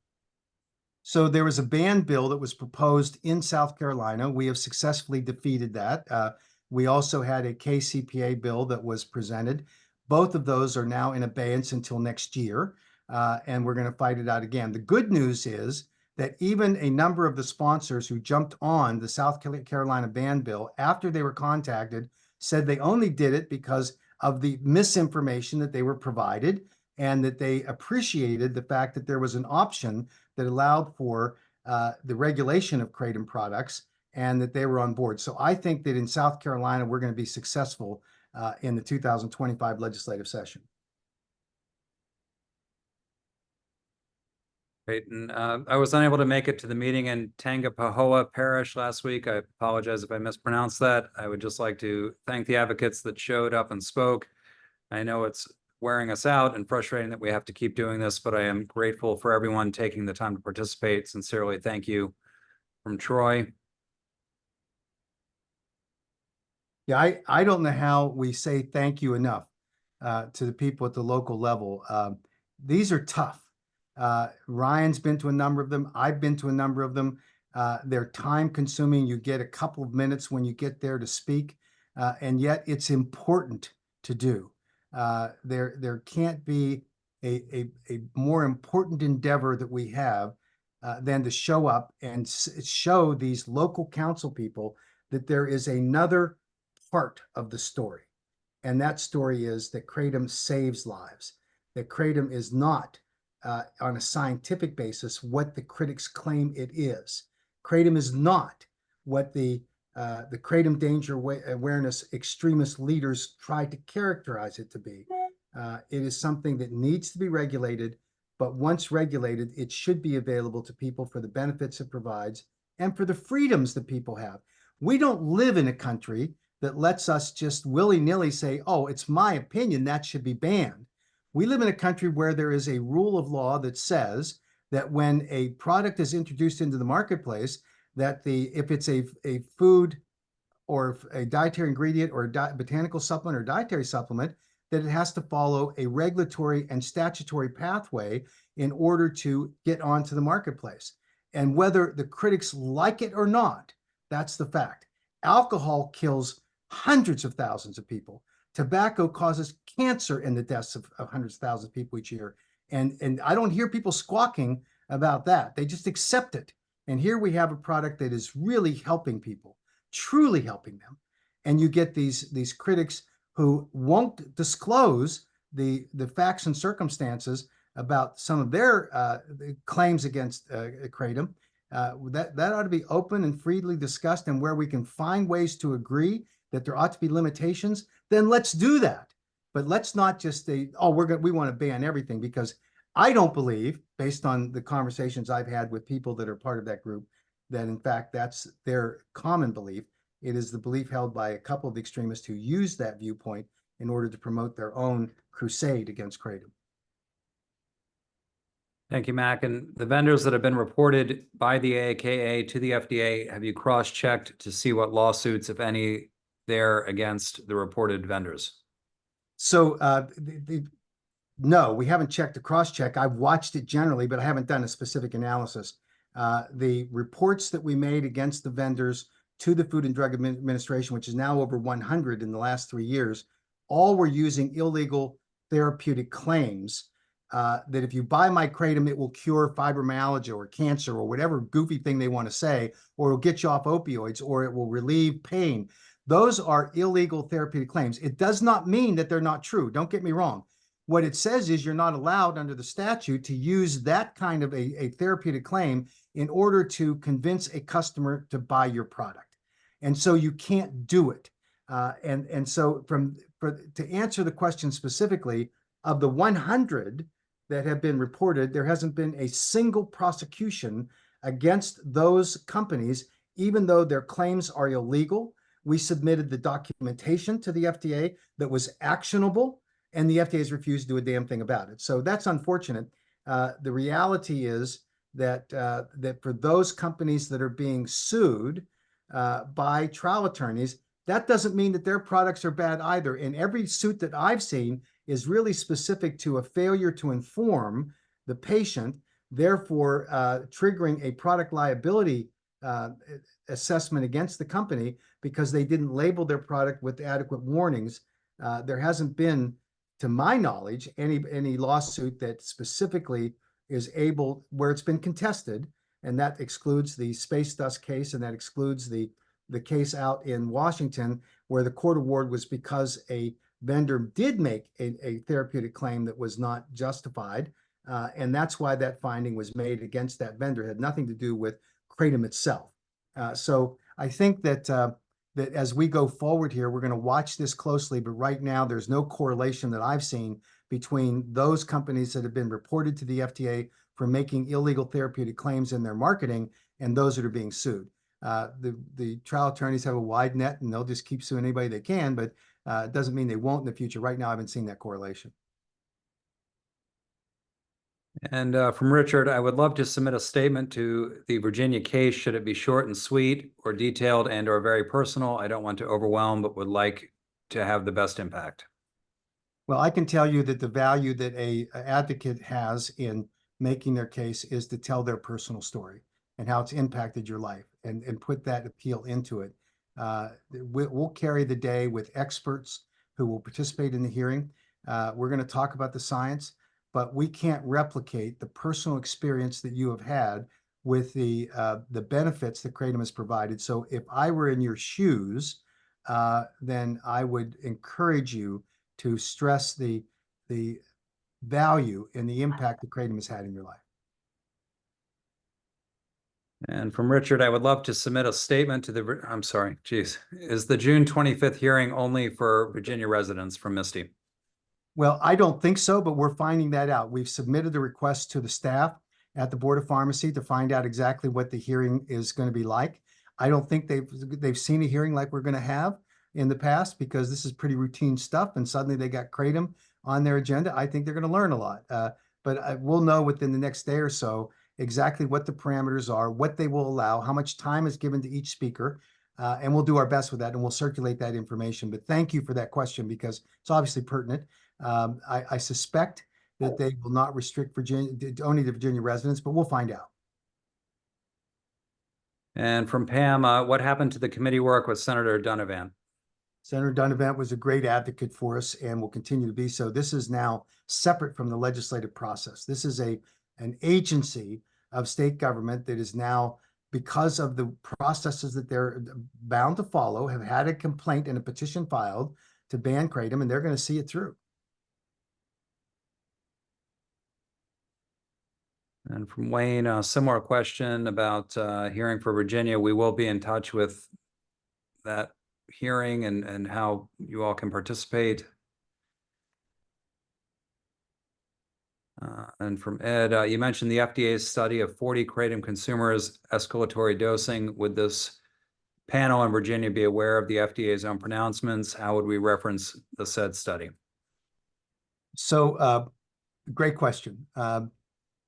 So there was a ban bill that was proposed in South Carolina. We have successfully defeated that. We also had a KCPA bill that was presented. Both of those are now in abeyance until next year, and we're going to fight it out again. The good news is that even a number of the sponsors who jumped on the South Carolina ban bill after they were contacted said they only did it because of the misinformation that they were provided, and that they appreciated the fact that there was an option that allowed for the regulation of kratom products, and that they were on board. So I think that in South Carolina, we're going to be successful in the 2025 legislative session. Great. And I was unable to make it to the meeting in Tangipahoa Parish last week. I apologize if I mispronounced that. I would just like to thank the advocates that showed up and spoke. I know it's wearing us out and frustrating that we have to keep doing this, but I am grateful for everyone taking the time to participate. Sincerely, thank you. From Troy. Yeah, I don't know how we say thank you enough to the people at the local level. These are tough. Ryan's been to a number of them. I've been to a number of them. They're time consuming. You get a couple of minutes when you get there to speak, and yet it's important to do. There can't be a more important endeavor that we have than to show up and show these local council people that there is another part of the story. And that story is that kratom saves lives, that kratom is not on a scientific basis what the critics claim it is. Kratom is not what the kratom danger awareness extremist leaders try to characterize it to be. It is something that needs to be regulated, but once regulated, it should be available to people for the benefits it provides and for the freedoms that people have. We don't live in a country that lets us just willy-nilly say, oh, it's my opinion, that should be banned. We live in a country where there is a rule of law that says that when a product is introduced into the marketplace, that if it's a food or a dietary ingredient or a botanical supplement or dietary supplement, that it has to follow a regulatory and statutory pathway in order to get onto the marketplace. And whether the critics like it or not, that's the fact. Alcohol kills hundreds of thousands of people. Tobacco causes cancer and the deaths of hundreds of thousands of people each year. And I don't hear people squawking about that. They just accept it. And here we have a product that is really helping people, truly helping them. And you get these critics who won't disclose the facts and circumstances about some of their claims against Kratom. That ought to be open and freely discussed, and where we can find ways to agree that there ought to be limitations, then let's do that. But let's not just say, oh, we want to ban everything, because I don't believe, based on the conversations I've had with people that are part of that group, that in fact that's their common belief. It is the belief held by a couple of extremists who use that viewpoint in order to promote their own crusade against Kratom. Thank you, Mac. And the vendors that have been reported by the AAKA to the FDA, have you cross-checked to see what lawsuits, if any, there against the reported vendors? So no, we haven't checked the cross-check. I've watched it generally, but I haven't done a specific analysis. The reports that we made against the vendors to the Food and Drug Administration, which is now over 100 in the last 3 years, all were using illegal therapeutic claims that if you buy my Kratom, it will cure fibromyalgia or cancer or whatever goofy thing they want to say, or it'll get you off opioids, or it will relieve pain. Those are illegal therapeutic claims. It does not mean that they're not true. Don't get me wrong. What it says is you're not allowed under the statute to use that kind of a therapeutic claim in order to convince a customer to buy your product. And so you can't do it. And so to answer the question specifically, of the 100 that have been reported, there hasn't been a single prosecution against those companies, even though their claims are illegal. We submitted the documentation to the FDA that was actionable, and the FDA has refused to do a damn thing about it. So that's unfortunate. The reality is that for those companies that are being sued by trial attorneys, that doesn't mean that their products are bad either. And every suit that I've seen is really specific to a failure to inform the patient, therefore triggering a product liability assessment against the company because they didn't label their product with adequate warnings. There hasn't been, to my knowledge, any lawsuit that specifically is able, where it's been contested, and that excludes the Space Dust case, and that excludes the case out in Washington, where the court award was because a vendor did make a therapeutic claim that was not justified, and that's why that finding was made against that vendor. It had nothing to do with Kratom itself. So I think that that as we go forward here, we're going to watch this closely, but right now there's no correlation that I've seen between those companies that have been reported to the FDA for making illegal therapeutic claims in their marketing and those that are being sued. The trial attorneys have a wide net and they'll just keep suing anybody they can, but it doesn't mean they won't in the future. Right now, I haven't seen that correlation. And from Richard, I would love to submit a statement to the Virginia case. Should it be short and sweet, or detailed and or very personal? I don't want to overwhelm, but would like to have the best impact. Well, I can tell you that the value that an advocate has in making their case is to tell their personal story and how it's impacted your life, and put that appeal into it. We'll carry the day with experts who will participate in the hearing. We're going to talk about the science, but we can't replicate the personal experience that you have had with the benefits that Kratom has provided. So if I were in your shoes, then I would encourage you to stress the value and the impact that Kratom has had in your life. And from Richard, I would love to submit a statement to the, I'm sorry, geez, is the June 25th hearing only for Virginia residents, from Misty? Well, I don't think so, but we're finding that out. We've submitted a request to the staff at the Board of Pharmacy to find out exactly what the hearing is going to be like. I don't think they've seen a hearing like we're going to have in the past, because this is pretty routine stuff, and suddenly they got Kratom on their agenda. I think they're going to learn a lot, but we'll know within the next day or so exactly what the parameters are, what they will allow, how much time is given to each speaker, and we'll do our best with that, and we'll circulate that information. But thank you for that question, because it's obviously pertinent. I suspect that they will not restrict Virginia, only the Virginia residents, but we'll find out. And from Pam, what happened to the committee work with Senator Donovan? Senator Dunavant was a great advocate for us and will continue to be so. This is now separate from the legislative process. This is an agency of state government that is now, because of the processes that they're bound to follow, have had a complaint and a petition filed to ban kratom, and they're going to see it through. And from Wayne, a similar question about hearing for Virginia. We will be in touch with that hearing and how you all can participate. And from Ed, you mentioned the FDA's study of 40 kratom consumers escalatory dosing. Would this panel in Virginia be aware of the FDA's own pronouncements? How would we reference the said study? So, great question.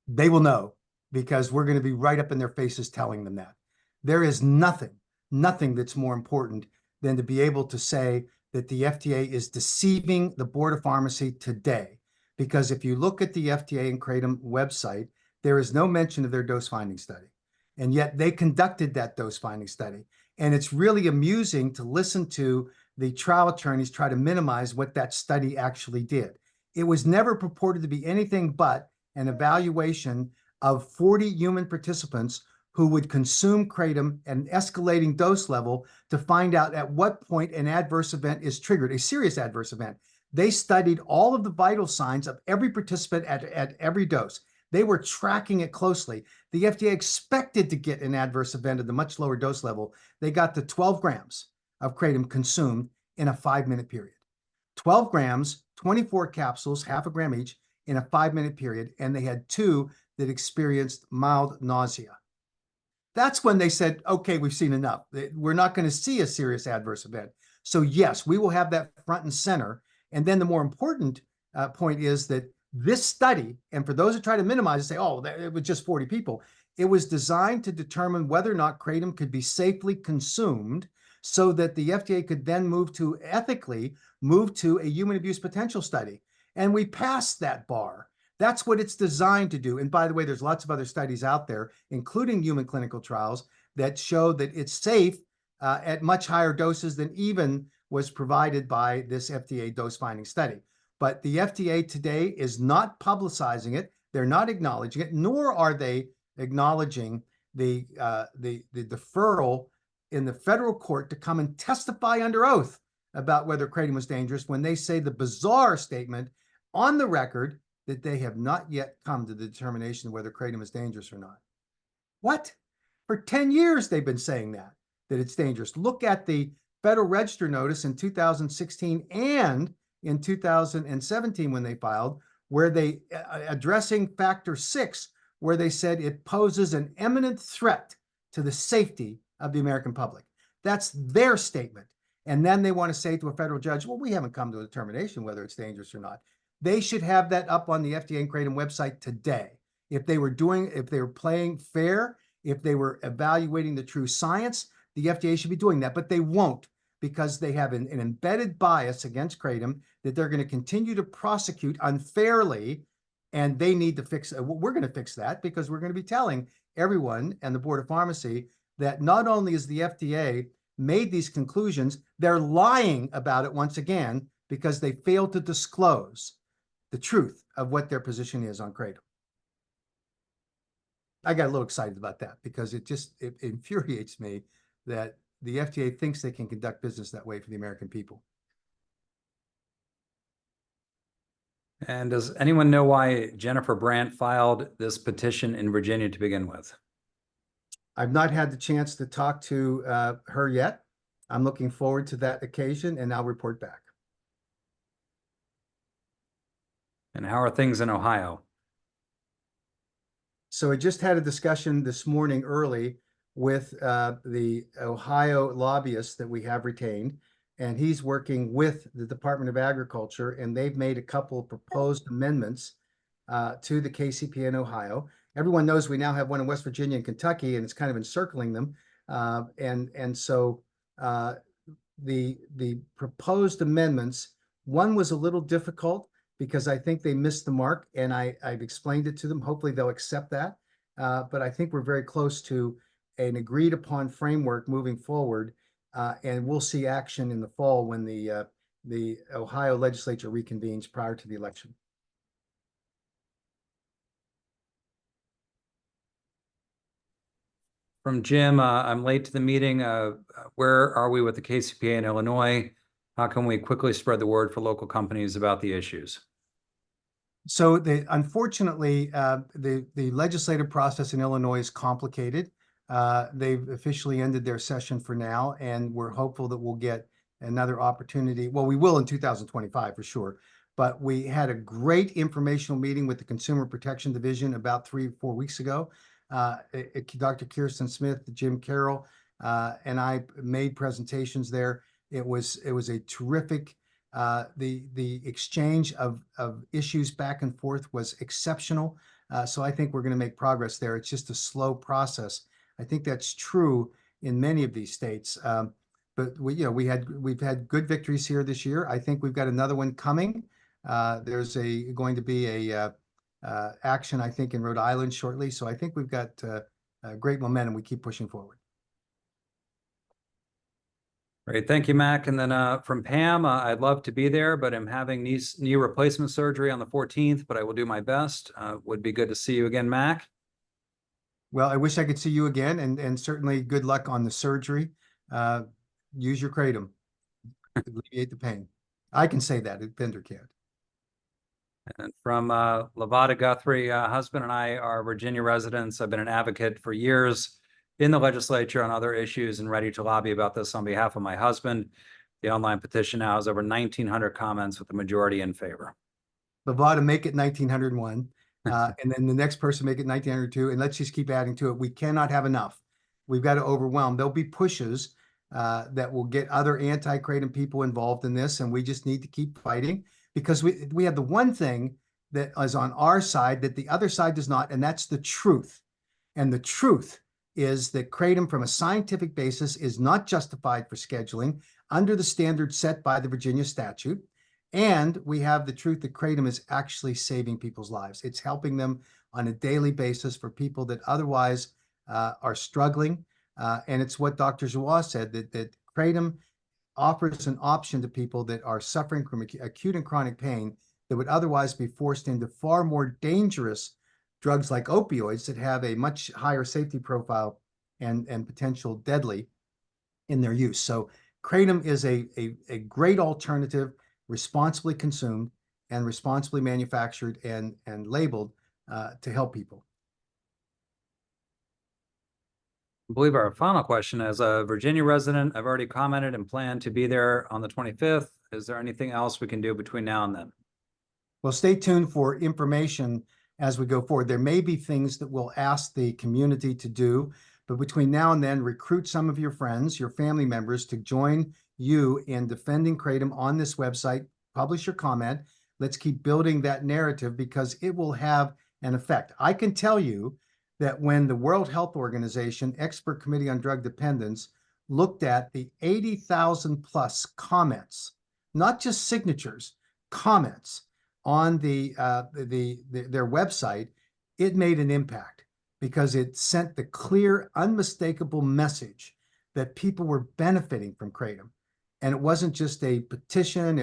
They will know, because we're going to be right up in their faces telling them that. There is nothing that's more important than to be able to say that the FDA is deceiving the Board of Pharmacy today. Because if you look at the FDA and Kratom website, there is no mention of their dose finding study. And yet they conducted that dose finding study. And it's really amusing to listen to the trial attorneys try to minimize what that study actually did. It was never purported to be anything but an evaluation of 40 human participants who would consume kratom at an escalating dose level to find out at what point an adverse event is triggered, a serious adverse event. They studied all of the vital signs of every participant at every dose. They were tracking it closely. The FDA expected to get an adverse event at the much lower dose level. They got to 12 grams of kratom consumed in a 5-minute period. 12 grams, 24 capsules, half a gram each, in a 5-minute period, and they had 2 that experienced mild nausea. That's when they said, okay, we've seen enough. We're not going to see a serious adverse event. So yes, we will have that front and center. And then the more important point is that this study, and for those who try to minimize and say, oh, it was just 40 people, it was designed to determine whether or not kratom could be safely consumed so that the FDA could then ethically move to a human abuse potential study. And we passed that bar. That's what it's designed to do. And by the way, there's lots of other studies out there, including human clinical trials, that show that it's safe at much higher doses than even was provided by this FDA dose finding study. But the FDA today is not publicizing it. They're not acknowledging it, nor are they acknowledging the deferral in the federal court to come and testify under oath about whether kratom was dangerous, when they say the bizarre statement on the record that they have not yet come to the determination of whether kratom is dangerous or not. What? For 10 years they've been saying that it's dangerous. Look at the Federal Register notice in 2016 and in 2017 when they filed, where they addressing factor 6, where they said it poses an imminent threat to the safety of the American public. That's their statement. And then they want to say to a federal judge, well, we haven't come to a determination whether it's dangerous or not. They should have that up on the FDA and Kratom website today. If they were playing fair, if they were evaluating the true science, the FDA should be doing that, but they won't, because they have an embedded bias against kratom that they're going to continue to prosecute unfairly, and they need to fix it. We're going to fix that, because we're going to be telling everyone and the Board of Pharmacy that not only is the FDA made these conclusions, they're lying about it once again, because they failed to disclose the truth of what their position is on kratom. I got a little excited about that, because it infuriates me that the FDA thinks they can conduct business that way for the American people. And does anyone know why Jennifer Brandt filed this petition in Virginia to begin with? I've not had the chance to talk to her yet. I'm looking forward to that occasion, and I'll report back. And how are things in Ohio? So I just had a discussion this morning early with the Ohio lobbyist that we have retained, and he's working with the Department of Agriculture, and they've made a couple of proposed amendments to the KCP in Ohio. Everyone knows we now have one in West Virginia and Kentucky, and it's kind of encircling them. So the proposed amendments, one was a little difficult because I think they missed the mark, and I've explained it to them. Hopefully they'll accept that. But I think we're very close to an agreed upon framework moving forward And we'll see action in the fall when the Ohio legislature reconvenes prior to the election. From Jim, I'm late to the meeting. Where are we with the KCPA in Illinois? How can we quickly spread the word for local companies about the issues? So unfortunately, the legislative process in Illinois is complicated. They've officially ended their session for now, and we're hopeful that we'll get another opportunity. Well, we will in 2025 for sure. But we had a great informational meeting with the Consumer Protection Division about 3 or 4 weeks ago. Dr. Kirsten Smith, Jim Carroll, and I made presentations there. It was a terrific. The exchange of issues back and forth was exceptional. So I think we're going to make progress there. It's just a slow process. I think that's true in many of these states. But we've had good victories here this year. I think we've got another one coming. There's going to be a action, I think, in Rhode Island shortly. So I think we've got great momentum. We keep pushing forward. Great, thank you, Mac. And then from Pam, I'd love to be there, but I'm having knee replacement surgery on the 14th, but I will do my best. Would be good to see you again, Mac. Well, I wish I could see you again, and certainly good luck on the surgery. Use your kratom, alleviate the pain. I can say that, Bender can't. And from Lavada Guthrie, husband and I are Virginia residents. I've been an advocate for years in the legislature on other issues and ready to lobby about this on behalf of my husband. The online petition now has over 1,900 comments with the majority in favor. Lavada, make it 1901. And then the next person make it 1902. And let's just keep adding to it. We cannot have enough. We've got to overwhelm. There'll be pushes that will get other anti-kratom people involved in this. And we just need to keep fighting because we have the one thing that is on our side that the other side does not, and that's the truth. And the truth is that kratom from a scientific basis is not justified for scheduling under the standards set by the Virginia statute. And we have the truth that kratom is actually saving people's lives. It's helping them on a daily basis for people that otherwise are struggling. And it's what Dr. Joie said, that kratom offers an option to people that are suffering from acute and chronic pain that would otherwise be forced into far more dangerous drugs like opioids that have a much higher safety profile and potential deadly in their use. So kratom is a great alternative, responsibly consumed and responsibly manufactured and labeled to help people. I believe our final question, as a Virginia resident, I've already commented and plan to be there on the 25th. Is there anything else we can do between now and then? Well, stay tuned for information as we go forward. There may be things that we'll ask the community to do, but between now and then, recruit some of your friends, your family members to join you in defending kratom on this website. Publish your comment. Let's keep building that narrative because it will have an effect. I can tell you that when the World Health Organization Expert Committee on Drug Dependence looked at the 80,000 plus comments, not just signatures, comments on their website, it made an impact because it sent the clear, unmistakable message that people were benefiting from kratom. And it wasn't just a petition.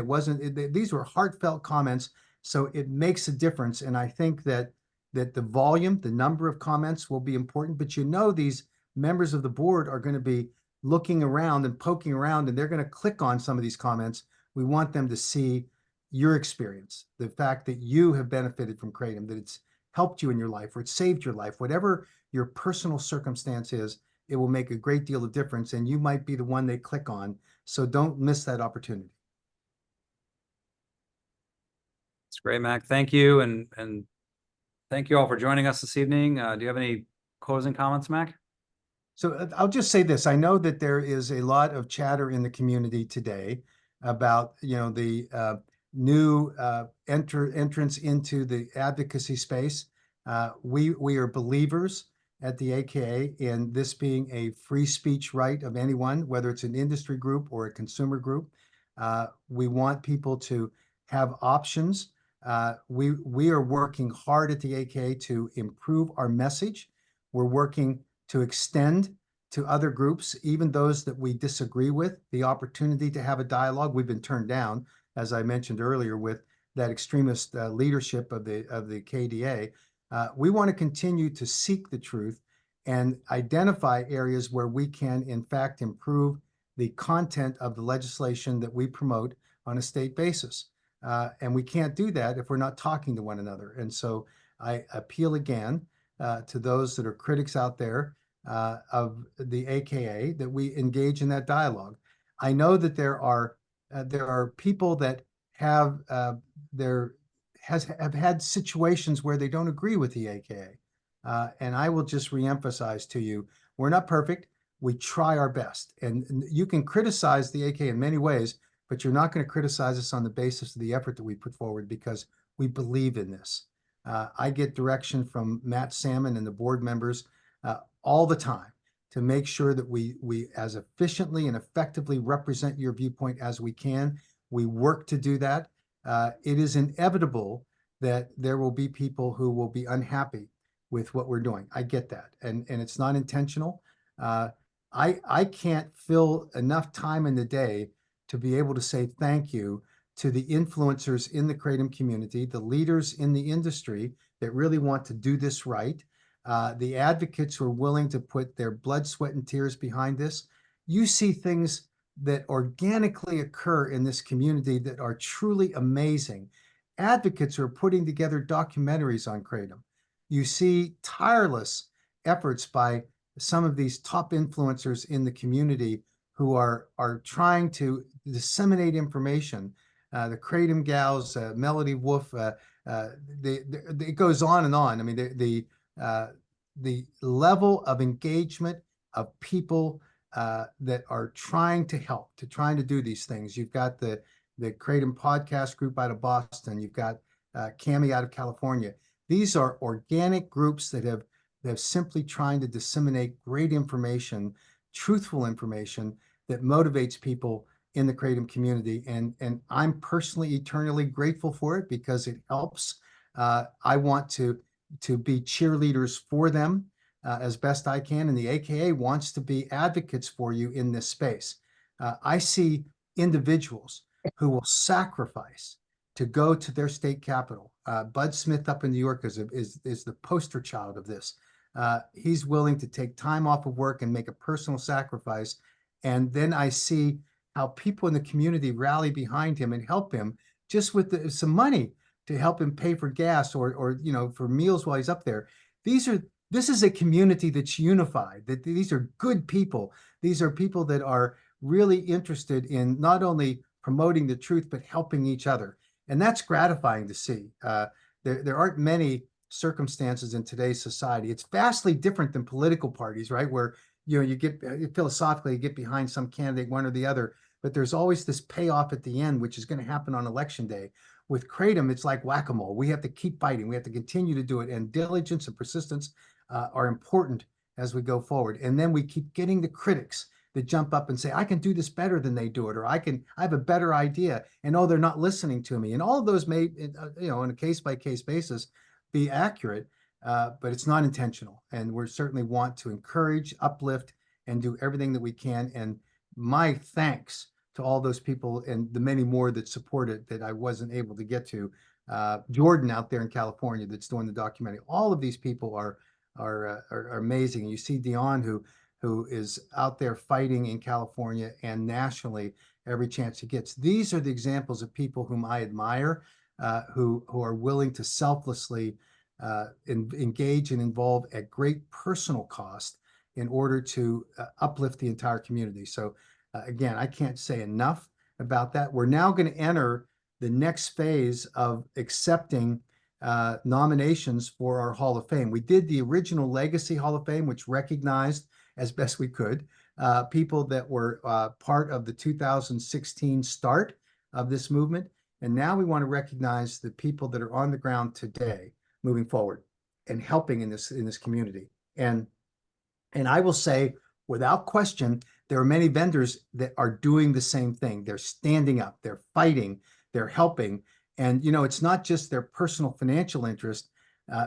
These were heartfelt comments. So it makes a difference. And I think that the volume, the number of comments will be important, but these members of the board are going to be looking around and poking around, and they're going to click on some of these comments. We want them to see your experience, the fact that you have benefited from kratom, that it's helped you in your life or it saved your life, whatever your personal circumstance is, it will make a great deal of difference, and you might be the one they click on. So don't miss that opportunity. It's great, Mac. Thank you. And thank you all for joining us this evening. Do you have any closing comments, Mac? So I'll just say this. I know that there is a lot of chatter in the community today about, the new entrance into the advocacy space. We are believers at the AKA in this being a free speech right of anyone, whether it's an industry group or a consumer group. We want people to have options. We are working hard at the AKA to improve our message. We're working to extend to other groups, even those that we disagree with, the opportunity to have a dialogue. We've been turned down, as I mentioned earlier, with that extremist leadership of the KDA. We want to continue to seek the truth and identify areas where we can, in fact, improve the content of the legislation that we promote on a state basis. And we can't do that if we're not talking to one another. And so I appeal again to those that are critics out there of the AKA, that we engage in that dialogue. I know that there are people that have had situations where they don't agree with the AKA. And I will just reemphasize to you, we're not perfect. We try our best. And you can criticize the AKA in many ways, but you're not going to criticize us on the basis of the effort that we put forward, because we believe in this. I get direction from Matt Salmon and the board members all the time to make sure that we as efficiently and effectively represent your viewpoint as we can. We work to do that. It is inevitable that there will be people who will be unhappy with what we're doing. I get that. And it's not intentional. I can't fill enough time in the day to be able to say thank you to the influencers in the Kratom community, the leaders in the industry that really want to do this right, the advocates who are willing to put their blood, sweat, and tears behind this. You see things that organically occur in this community that are truly amazing. Advocates are putting together documentaries on Kratom. You see tireless efforts by some of these top influencers in the community who are trying to disseminate information. The Kratom gals, Melody Wolf, it goes on and on. I mean, the level of engagement of people that are trying to help, trying to do these things. You've got the Kratom podcast group out of Boston. You've got Cami out of California. These are organic groups that have simply trying to disseminate great information, truthful information that motivates people in the Kratom community. And I'm personally eternally grateful for it, because it helps. I want to be cheerleaders for them as best I can. And the AKA wants to be advocates for you in this space. I see individuals who will sacrifice to go to their state capital. Bud Smith up in New York is the poster child of this. He's willing to take time off of work and make a personal sacrifice. And then I see how people in the community rally behind him and help him just with some money to help him pay for gas or for meals while he's up there. This is a community that's unified, that these are good people. These are people that are really interested in not only promoting the truth, but helping each other. And that's gratifying to see. There aren't many circumstances in today's society. It's vastly different than political parties, right? Where you get philosophically, you get behind some candidate, one or the other, but there's always this payoff at the end, which is going to happen on election day. With Kratom, it's like whack-a-mole. We have to keep fighting. We have to continue to do it, and diligence and persistence are important as we go forward. And then we keep getting the critics that jump up and say, I can do this better than they do it, or I have a better idea, and they're not listening to me. And all of those may, on a case-by-case basis, be accurate, but it's not intentional. And we certainly want to encourage, uplift, and do everything that we can. And my thanks to all those people and the many more that support it that I wasn't able to get to. Jordan out there in California that's doing the documentary. All of these people are amazing. You see Dion who is out there fighting in California and nationally every chance he gets. These are the examples of people whom I admire, who are willing to selflessly engage and involve at great personal cost in order to uplift the entire community. So again, I can't say enough about that. We're now going to enter the next phase of accepting nominations for our Hall of Fame. We did the original Legacy Hall of Fame, which recognized as best we could people that were part of the 2016 start of this movement. And now we want to recognize the people that are on the ground today moving forward and helping in this community. And I will say, without question, there are many vendors that are doing the same thing. They're standing up, they're fighting, they're helping. And, it's not just their personal financial interest,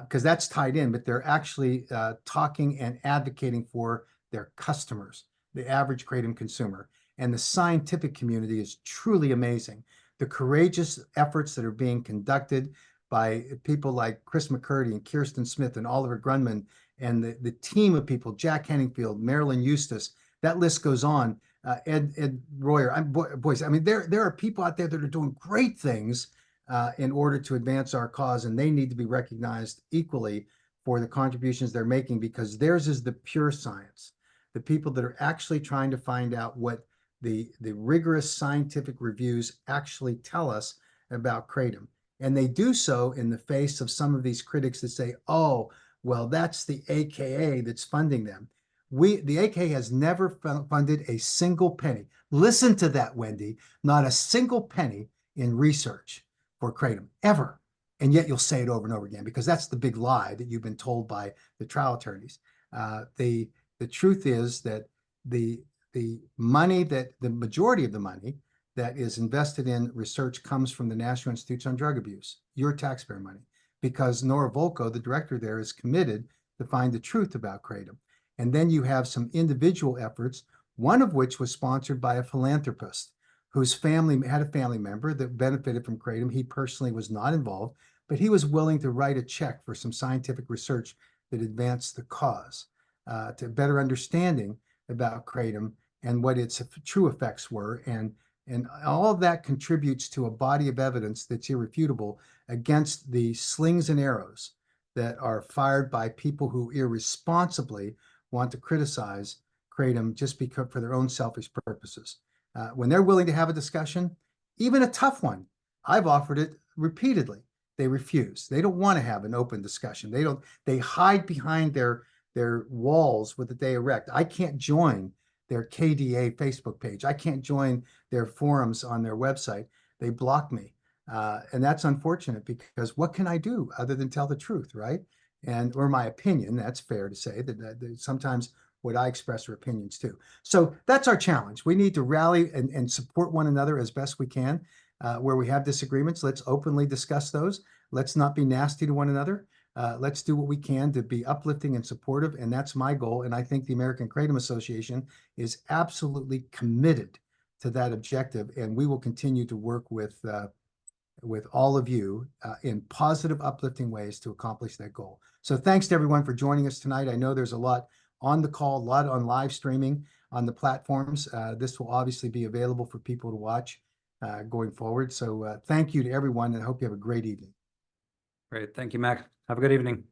because that's tied in, but they're actually talking and advocating for their customers, the average Kratom consumer. And the scientific community is truly amazing. The courageous efforts that are being conducted by people like Chris McCurdy and Kirsten Smith and Oliver Grundman and the team of people, Jack Henningfield, Marilyn Eustace, that list goes on. Ed Royer, boys, I mean, there are people out there that are doing great things in order to advance our cause, and they need to be recognized equally for the contributions they're making, because theirs is the pure science. The people that are actually trying to find out what the rigorous scientific reviews actually tell us about Kratom. And they do so in the face of some of these critics that say, oh, well, that's the AKA that's funding them. The AKA has never funded a single penny. Listen to that, Wendy. Not a single penny in research for Kratom, ever. And yet you'll say it over and over again, because that's the big lie that you've been told by the trial attorneys. The truth is that the money, that the majority of the money that is invested in research comes from the National Institutes on Drug Abuse, your taxpayer money, because Nora Volkow, the director there, is committed to find the truth about Kratom. And then you have some individual efforts, one of which was sponsored by a philanthropist whose family had a family member that benefited from Kratom. He personally was not involved, but he was willing to write a check for some scientific research that advanced the cause, to better understanding about Kratom and what its true effects were. And all of that contributes to a body of evidence that's irrefutable against the slings and arrows that are fired by people who irresponsibly want to criticize Kratom just because for their own selfish purposes. When they're willing to have a discussion, even a tough one, I've offered it repeatedly. They refuse. They don't want to have an open discussion. They hide behind their walls that they erect. I can't join their KDA Facebook page. I can't join their forums on their website. They block me. And that's unfortunate, because what can I do other than tell the truth, right? Or my opinion. That's fair to say that sometimes what I express are opinions too. So that's our challenge. We need to rally and support one another as best we can. Where we have disagreements, let's openly discuss those. Let's not be nasty to one another. Let's do what we can to be uplifting and supportive. And that's my goal. And I think the American Kratom Association is absolutely committed to that objective. And we will continue to work with all of you in positive, uplifting ways to accomplish that goal. So thanks to everyone for joining us tonight. I know there's a lot on the call, a lot on live streaming on the platforms. This will obviously be available for people to watch going forward. So thank you to everyone, and I hope you have a great evening. Great. Thank you, Mac. Have a good evening.